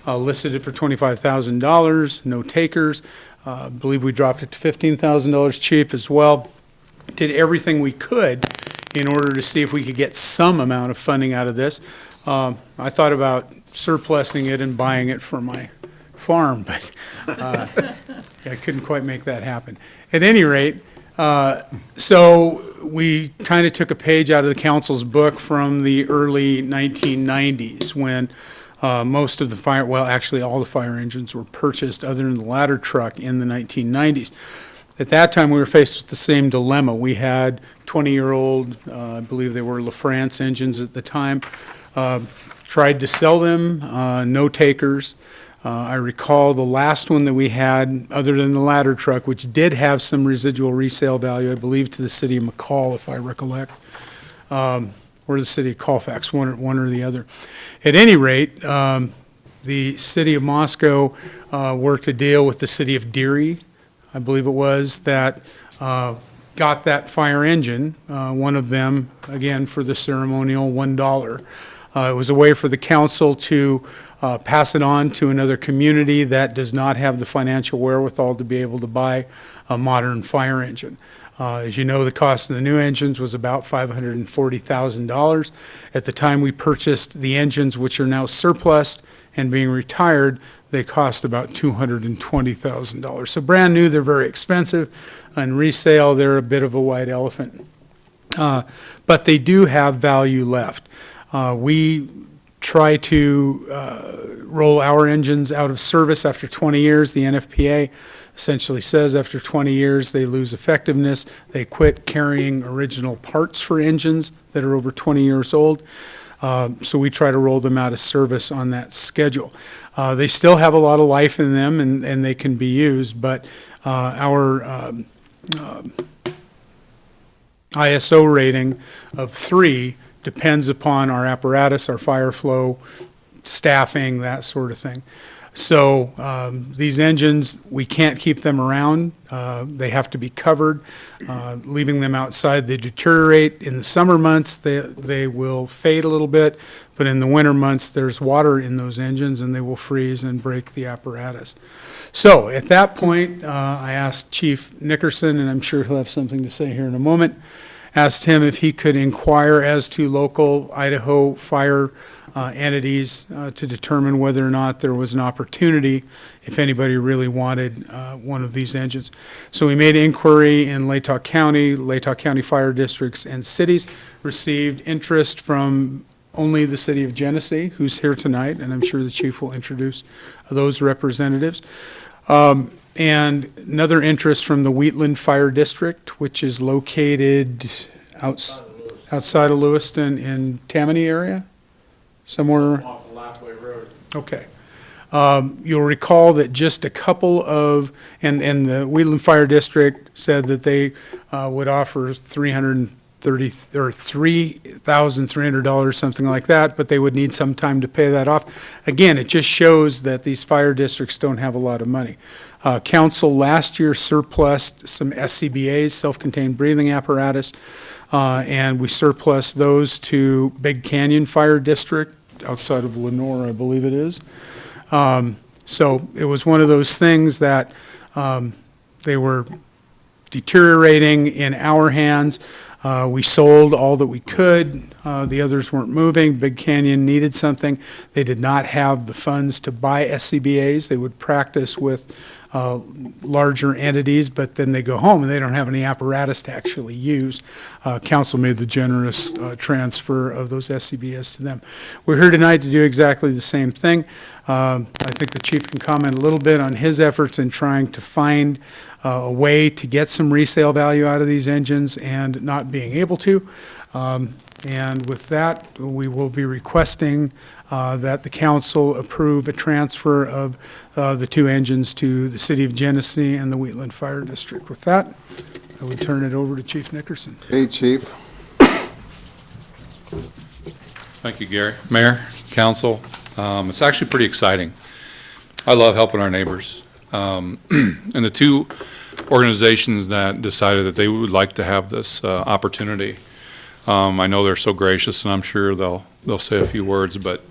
F: Listed it for $25,000, no takers. I believe we dropped it to $15,000 cheap as well. Did everything we could in order to see if we could get some amount of funding out of this. I thought about surplusing it and buying it for my farm, but I couldn't quite make that happen. At any rate, so we kind of took a page out of the council's book from the early 1990s when most of the actually all the fire engines were purchased other than the ladder truck in the 1990s. At that time, we were faced with the same dilemma. We had 20-year-old, I believe they were LaFrance engines at the time, tried to sell them, no takers. I recall the last one that we had, other than the ladder truck, which did have some residual resale value, I believe to the city of McCall, if I recollect, or the city of Colfax, one or the other. At any rate, the city of Moscow worked a deal with the city of Deary, I believe it was, that got that fire engine, one of them, again, for the ceremonial $1. It was a way for the council to pass it on to another community that does not have the financial wherewithal to be able to buy a modern fire engine. As you know, the cost of the new engines was about $540,000. At the time we purchased the engines, which are now surplus and being retired, they cost about $220,000. So brand new, they're very expensive. On resale, they're a bit of a white elephant. But they do have value left. We try to roll our engines out of service after 20 years. The NFPA essentially says after 20 years they lose effectiveness. They quit carrying original parts for engines that are over 20 years old. So we try to roll them out of service on that schedule. They still have a lot of life in them and they can be used, but our ISO rating of 3 depends upon our apparatus, our fire flow, staffing, that sort of thing. So these engines, we can't keep them around. They have to be covered. Leaving them outside, they deteriorate. In the summer months, they will fade a little bit, but in the winter months, there's water in those engines and they will freeze and break the apparatus. So at that point, I asked Chief Nickerson, and I'm sure he'll have something to say here in a moment, asked him if he could inquire as to local Idaho fire entities to determine whether or not there was an opportunity if anybody really wanted one of these engines. So we made inquiry in Latah County fire districts and cities, received interest from only the city of Genesee, who's here tonight, and I'm sure the chief will introduce those representatives. And another interest from the Wheatland Fire District, which is located outside of Lewiston in Tammany area, somewhere. Off of Lapway Road. Okay. You'll recall that just a couple of, and the Wheatland Fire District said that they would offer $3,300, something like that, but they would need some time to pay that off. Again, it just shows that these fire districts don't have a lot of money. Council last year surplused some SCBA's, self-contained breathing apparatus, and we surplused those to Big Canyon Fire District outside of Lenore, I believe it is. So it was one of those things that they were deteriorating in our hands. We sold all that we could. The others weren't moving. Big Canyon needed something. They did not have the funds to buy SCBA's. They would practice with larger entities, but then they go home and they don't have any apparatus to actually use. Council made the generous transfer of those SCBA's to them. We're here tonight to do exactly the same thing. I think the chief can comment a little bit on his efforts in trying to find a way to get some resale value out of these engines and not being able to. And with that, we will be requesting that the council approve a transfer of the 2 engines to the city of Genesee and the Wheatland Fire District. With that, I would turn it over to Chief Nickerson.
B: Hey, Chief.
R: Thank you, Gary. Mayor, council, it's actually pretty exciting. I love helping our neighbors. And the 2 organizations that decided that they would like to have this opportunity, I know they're so gracious, and I'm sure they'll say a few words, but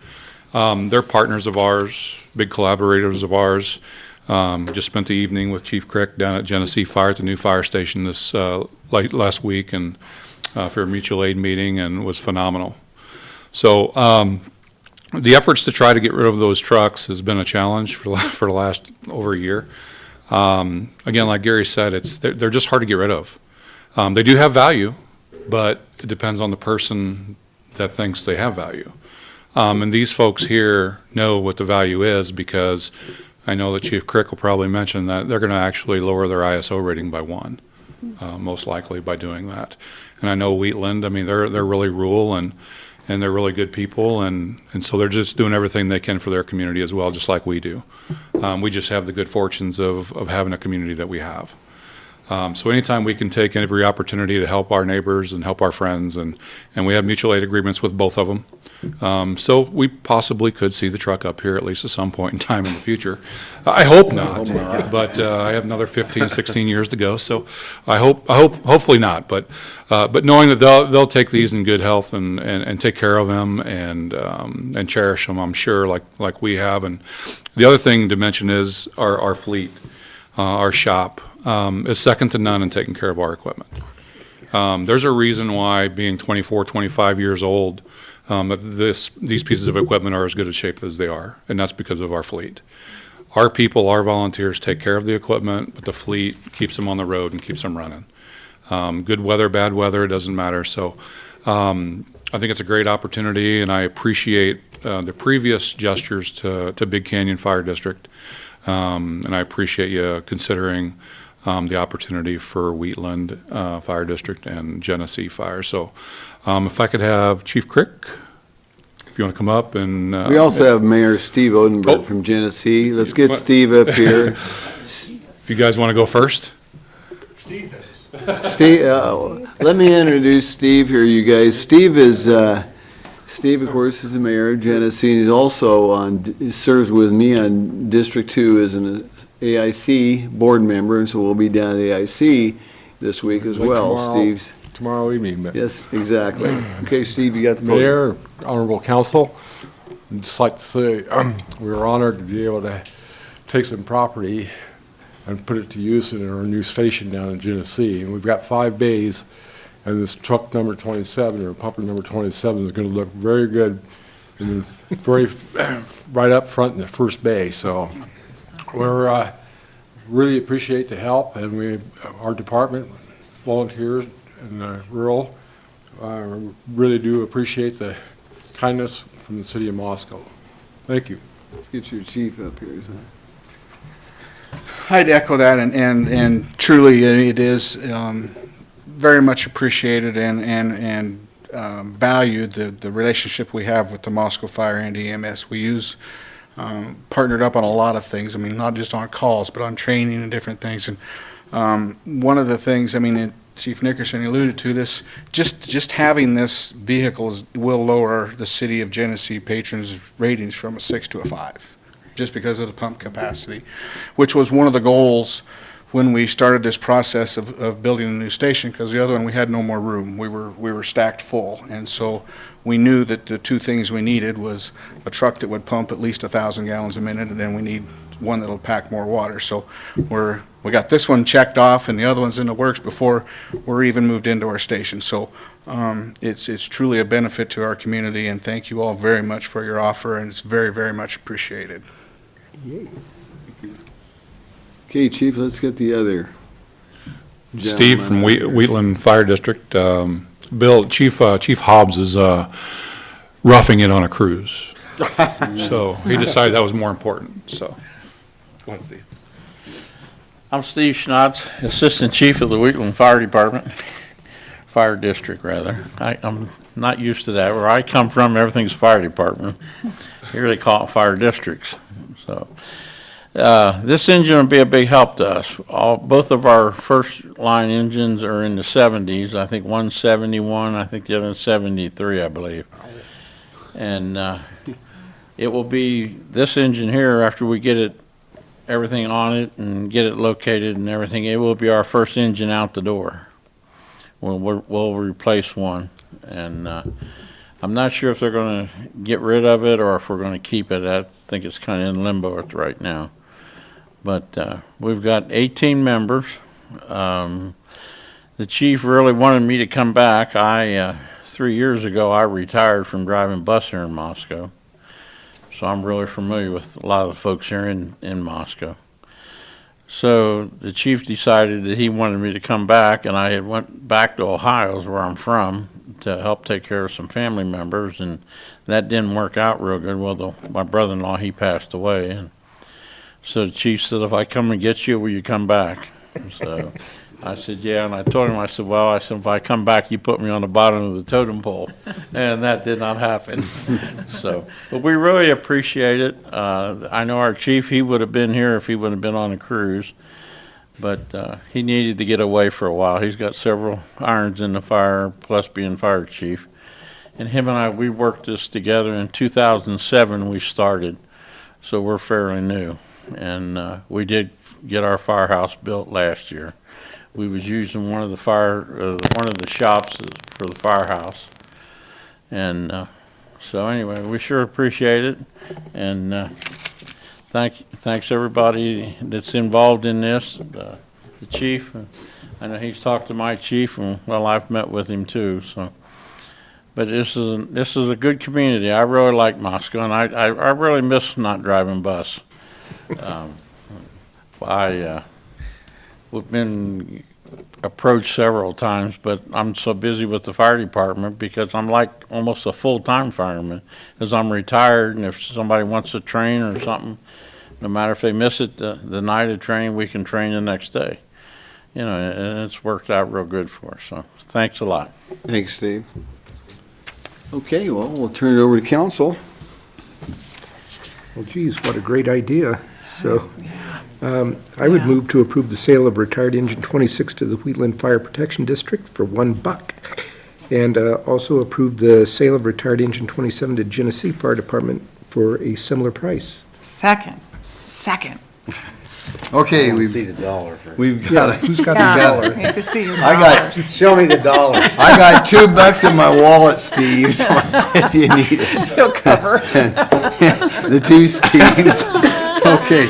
R: they're partners of ours, big collaborators of ours. Just spent the evening with Chief Crick down at Genesee Fire at the new fire station this last week, and for a mutual aid meeting, and was phenomenal. So the efforts to try to get rid of those trucks has been a challenge for the last over a year. Again, like Gary said, they're just hard to get rid of. They do have value, but it depends on the person that thinks they have value. And these folks here know what the value is, because I know that Chief Crick will probably mention that they're going to actually lower their ISO rating by 1, most likely by doing that. And I know Wheatland, I mean, they're really rural and they're really good people, and so they're just doing everything they can for their community as well, just like we do. We just have the good fortunes of having a community that we have. So anytime we can take every opportunity to help our neighbors and help our friends, and we have mutual aid agreements with both of them. So we possibly could see the truck up here at least at some point in time in the future. I hope not, but I have another 15, 16 years to go, so hopefully not. But knowing that they'll take these in good health and take care of them and cherish them, I'm sure, like we have. And the other thing to mention is our fleet, our shop is second to none in taking care of our equipment. There's a reason why, being 24, 25 years old, these pieces of equipment are as good a shape as they are, and that's because of our fleet. Our people, our volunteers take care of the equipment, but the fleet keeps them on the road and keeps them running. Good weather, bad weather, it doesn't matter. So I think it's a great opportunity, and I appreciate the previous gestures to Big Canyon Fire District, and I appreciate you considering the opportunity for Wheatland Fire District and Genesee Fire. So if I could have Chief Crick, if you want to come up and...
B: We also have Mayor Steve Odenberg from Genesee. Let's get Steve up here.
R: If you guys want to go first.
B: Steve, let me introduce Steve here, you guys. Steve, of course, is the mayor of Genesee, and he's also serves with me on District 2 as an AIC board member, and so we'll be down at AIC this week as well. Steve's
S: tomorrow evening.
B: Yes, exactly. Okay, Steve, you got the podium.
S: Mayor, honorable council, I'd just like to say we were honored to be able to take some property and put it to use in our new station down in Genesee. And we've got 5 bays, and this truck number 27 or pumper number 27 is going to look very good and very right up front in the first bay. So we're really appreciate the help, and our department, volunteers, and rural really do appreciate the kindness from the city of Moscow. Thank you.
B: Let's get your chief up here.
T: I'd echo that, and truly it is very much appreciated and valued, the relationship we have with the Moscow Fire and EMS. We use partnered up on a lot of things. I mean, not just on calls, but on training and different things. And one of the things, I mean, Chief Nickerson alluded to this, just having this vehicle will lower the city of Genesee patrons' ratings from a 6 to a 5, just because of the pump capacity, which was one of the goals when we started this process of building a new station, because the other one, we had no more room. We were stacked full, and so we knew that the 2 things we needed was a truck that would pump at least 1,000 gallons a minute, and then we need one that'll pack more water. So we got this one checked off, and the other one's in the works before we're even moved into our station. So it's truly a benefit to our community, and thank you all very much for your offer, and it's very, very much appreciated.
B: Yay. Okay, Chief, let's get the other
R: Steve from Wheatland Fire District. Chief Hobbs is roughing it on a cruise. So he decided that was more important, so. Go ahead, Steve.
U: I'm Steve Schnotz, Assistant Chief of the Wheatland Fire Department, Fire District, rather. I'm not used to that. Where I come from, everything's Fire Department. Here they call it Fire Districts. So this engine will be a big help to us. Both of our first line engines are in the 70s. I think one's 71, I think the other one's 73, I believe. And it will be this engine here, after we get everything on it and get it located and everything, it will be our first engine out the door. We'll replace one. And I'm not sure if they're going to get rid of it or if we're going to keep it. I think it's kind of in limbo right now. But we've got 18 members. The chief really wanted me to come back. 3 years ago, I retired from driving bus here in Moscow. So I'm really familiar with a lot of the folks here in Moscow. So the chief decided that he wanted me to come back, and I had went back to Ohio, where I'm from, to help take care of some family members, and that didn't work out real good. Well, my brother-in-law, he passed away, and so the chief said, if I come and get you, will you come back? So I said, yeah, and I told him, I said, if I come back, you put me on the bottom of the totem pole, and that did not happen. But we really appreciate it. I know our chief, he would have been here if he would have been on a cruise. But he needed to get away for a while. He's got several irons in the fire, plus being fire chief. And him and I, we worked this together. In 2007, we started, so we're fairly new. And we did get our firehouse built last year. We was using one of the shops for the firehouse. And so anyway, we sure appreciate it. And thanks everybody that's involved in this. The chief, I know he's talked to my chief, and well, I've met with him too. So, but this is a good community. I really like Moscow, and I really miss not driving bus. We've been approached several times, but I'm so busy with the fire department because I'm like almost a full-time fireman, because I'm retired, and if somebody wants to train or something, no matter if they miss it the night of training, we can train the next day. You know, and it's worked out real good for us, so thanks a lot.
B: Thanks, Steve. Okay, well, we'll turn it over to council.
D: Well, geez, what a great idea. So, I would move to approve the sale of retired engine 26 to the Wheatland Fire Protection District for $1. And also approve the sale of retired engine 27 to Genesee Fire Department for a similar price.
A: Second.
B: Okay,
N: We see the dollar.
B: we've got,
D: Who's got
A: Yeah,
D: the dollar?
A: need to see your
B: I got-
A: dollars.
N: Show me the dollar.
B: I got $2 in my wallet, Steve, so if you need it.
A: He'll cover.
B: The two Steves. Okay,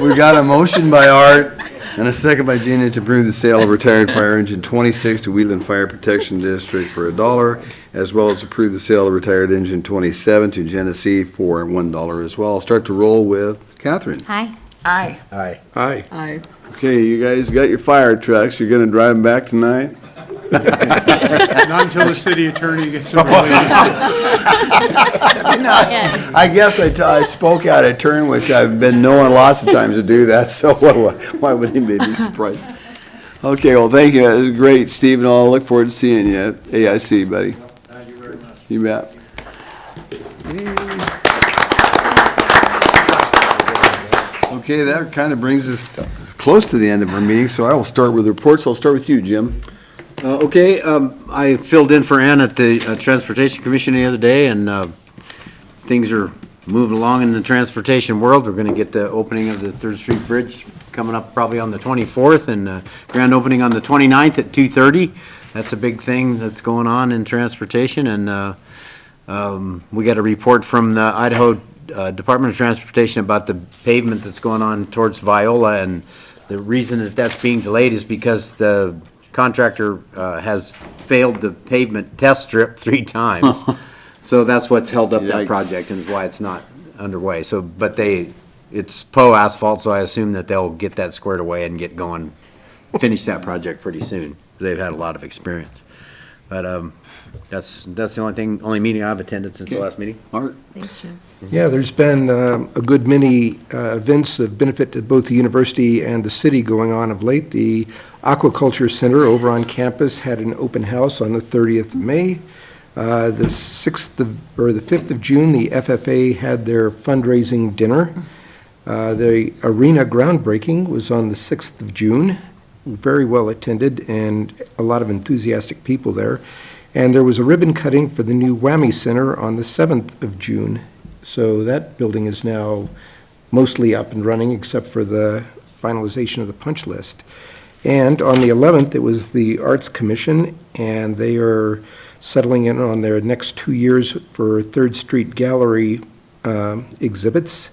B: we got a motion by Art and a second by Gina to approve the sale of retired fire engine 26 to Wheatland Fire Protection District for $1, as well as approve the sale of retired engine 27 to Genesee for $1 as well. I'll start to roll with Catherine.
Q: Hi.
A: Aye.
N: Aye.
D: Aye.
A: Aye.
B: Okay, you guys got your fire trucks. You're gonna drive them back tonight?
F: Not until the city attorney gets a release.
B: I guess I spoke out of turn, which I've been known lots of times to do that, so why would anybody be surprised? Okay, well, thank you. That was great, Steve, and I'll look forward to seeing you at AIC, buddy.
U: Thank you very much.
B: You bet. Okay, that kind of brings us close to the end of our meeting, so I will start with reports. I'll start with you, Jim.
N: Okay, I filled in for Ann at the Transportation Commission the other day, and things are moving along in the transportation world. We're going to get the opening of the 3rd Street Bridge coming up probably on the 24th, and grand opening on the 29th at 2:30. That's a big thing that's going on in transportation, and we got a report from the Idaho Department of Transportation about the pavement that's going on towards Viola, and the reason that that's being delayed is because the contractor has failed the pavement test strip 3 times. So that's what's held up that
B: Yikes.
N: project and why it's not underway. So, but it's Poe asphalt, so I assume that they'll get that squared away and get going, finish that project pretty soon. They've had a lot of experience. But that's the only meeting I've attended since the last meeting.
B: Art?
Q: Thanks, Jim.
D: Yeah, there's been a good many events of benefit to both the university and the city going on of late. The Aquaculture Center over on campus had an open house on the 30th of May. The 5th of June, the FFA had their fundraising dinner. The arena groundbreaking was on the 6th of June. Very well attended and a lot of enthusiastic people there. And there was a ribbon cutting for the new WWAMI Center on the 7th of June. So that building is now mostly up and running except for the finalization of the punch list. And on the 11th, it was the Arts Commission, and they are settling in on their next 2 years for 3rd Street Gallery exhibits.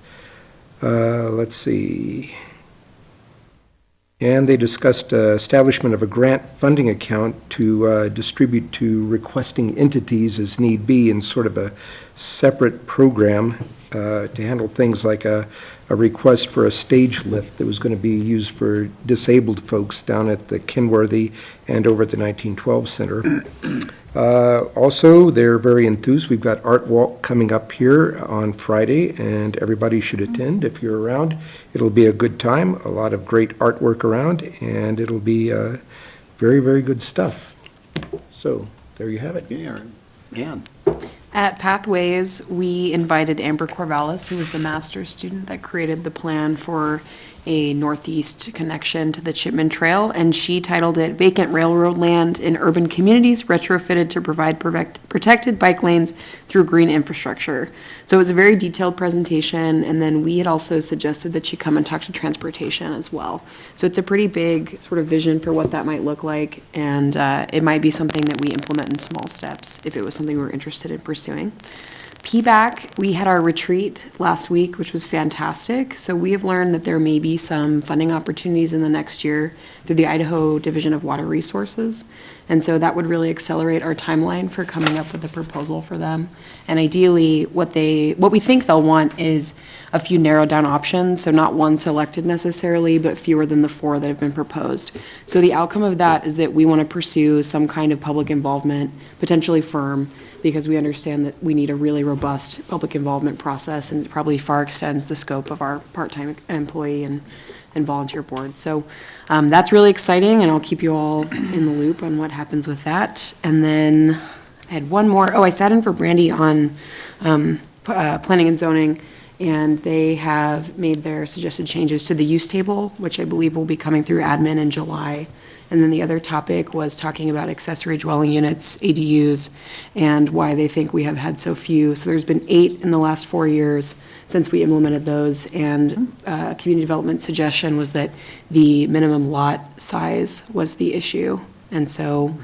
D: Let's see. And they discussed establishment of a grant funding account to distribute to requesting entities as need be in sort of a separate program to handle things like a request for a stage lift that was going to be used for disabled folks down at the Kenworthy and over at the 1912 Center. Also, they're very enthused. We've got Art Walk coming up here on Friday, and everybody should attend if you're around. It'll be a good time, a lot of great artwork around, and it'll be very, very good stuff. So, there you have it.
B: Ann.
C: At Pathways, we invited Amber Corvallis, who was the master's student that created the plan for a northeast connection to the Chipman Trail, and she titled it Vacant Railroad Land in Urban Communities Retrofitted to Provide Protected Bike Lanes Through Green Infrastructure. So it was a very detailed presentation, and then we had also suggested that she come and talk to transportation as well. So it's a pretty big sort of vision for what that might look like, and it might be something that we implement in small steps if it was something we were interested in pursuing. PBAC, we had our retreat last week, which was fantastic. So we have learned that there may be some funding opportunities in the next year through the Idaho Division of Water Resources. And so that would really accelerate our timeline for coming up with a proposal for them. And ideally, what we think they'll want is a few narrowed down options, so not one selected necessarily, but fewer than the 4 that have been proposed. So the outcome of that is that we want to pursue some kind of public involvement, potentially firm, because we understand that we need a really robust public involvement process, and it probably far extends the scope of our part-time employee and volunteer board. So that's really exciting, and I'll keep you all in the loop on what happens with that. And then I had one more. I sat in for Brandy on planning and zoning, and they have made their suggested changes to the use table, which I believe will be coming through admin in July. And then the other topic was talking about accessory dwelling units, ADUs, and why they think we have had so few. So there's been 8 in the last 4 years since we implemented those, and community development suggestion was that the minimum lot size was the issue. And so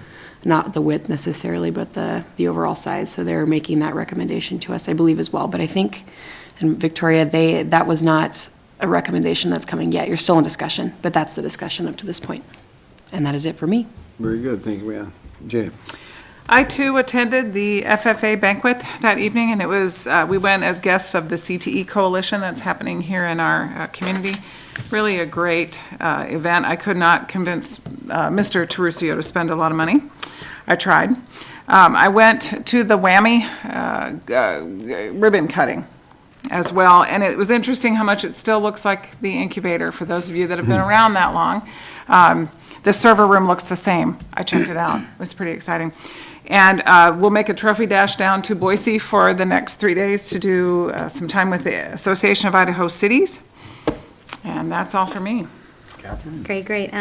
C: not the width necessarily, but the overall size. So they're making that recommendation to us, I believe, as well. But I think, and Victoria, that was not a recommendation that's coming yet. You're still in discussion, but that's the discussion up to this point. And that is it for me.
B: Very good, thank you, Ann. Jane?
A: I too attended the FFA banquet that evening, and it was, we went as guests of the CTE Coalition that's happening here in our community. Really a great event. I could not convince Mr. Terusio to spend a lot of money. I tried. I went to the Whammy ribbon cutting as well, and it was interesting how much it still looks like the incubator for those of you that have been around that long. The server room looks the same. I checked it out. It was pretty exciting. And we'll make a trophy dash down to Boise for the next 3 days to do some time with the Association of Idaho Cities. And that's all for me.
E: Great.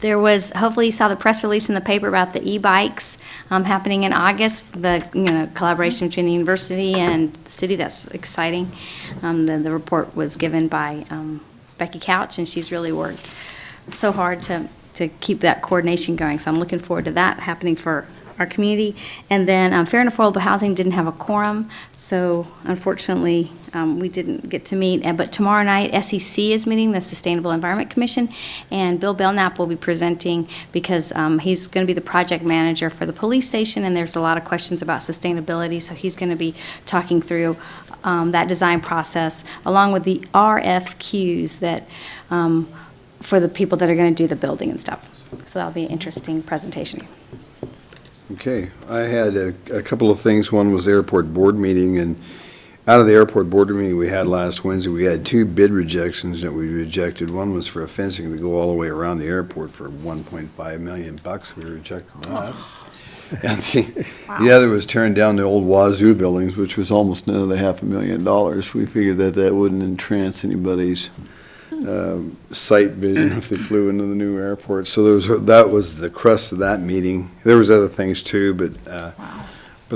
E: There was, hopefully you saw the press release in the paper about the e-bikes happening in August, the collaboration between the university and the city. That's exciting. The report was given by Becky Couch, and she's really worked so hard to keep that coordination going. So I'm looking forward to that happening for our community. And then Fair and Affordable Housing didn't have a quorum, so unfortunately we didn't get to meet. But tomorrow night, SEC is meeting, the Sustainable Environment Commission, and Bill Belknap will be presenting because he's going to be the project manager for the police station, and there's a lot of questions about sustainability, so he's going to be talking through that design process along with the RFQs that for the people that are going to do the building and stuff. So that'll be an interesting presentation.
B: Okay, I had a couple of things. One was the airport board meeting, and out of the airport board meeting we had last Wednesday, we had 2 bid rejections that we rejected. One was for a fencing to go all the way around the airport for $1.5 million. We rejected that. And the other was tearing down the old Wazoo buildings, which was almost another $500,000. We figured that wouldn't entrance anybody's sight vision if they flew into the new airport. So that was the crust of that meeting. There was other things too, but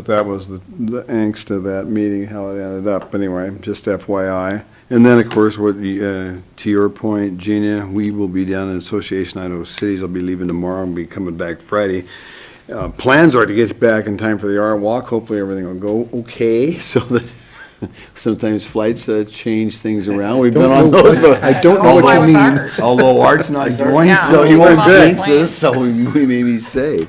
B: that was the angst of that meeting, how it ended up. Anyway, just FYI. And then, of course, to your point, Gina, we will be down in Association Idaho Cities. I'll be leaving tomorrow and be coming back Friday. Plans are to get back in time for the Art Walk. Hopefully everything will go okay, so that sometimes flights change things around. We've been on those, but
D: I don't know what you mean.
B: Although Art's not going, so he won't jinx us, so we may be safe.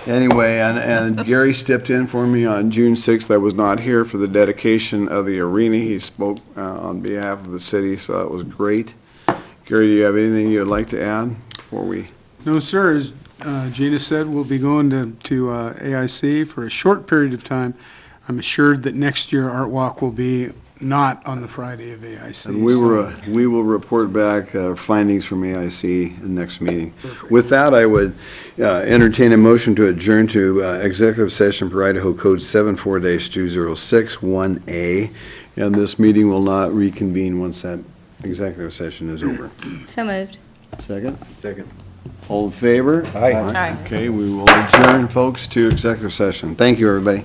B: Anyway, and Gary stepped in for me on June 6th. I was not here for the dedication of the arena. He spoke on behalf of the city, so that was great. Gary, do you have anything you'd like to add before we?
F: No, sir. As Gina said, we'll be going to AIC for a short period of time. I'm assured that next year Art Walk will be not on the Friday of AIC.
B: And we will report back findings from AIC in the next meeting. Perfect. With that, I would entertain a motion to adjourn to executive session per Idaho Code 74-206-1A, and this meeting will not reconvene once that executive session is over.
E: So moved.
B: Second?
N: Second.
B: All in favor?
D: Aye.
A: Aye.
B: Okay, we will adjourn, folks, to executive session. Thank you, everybody.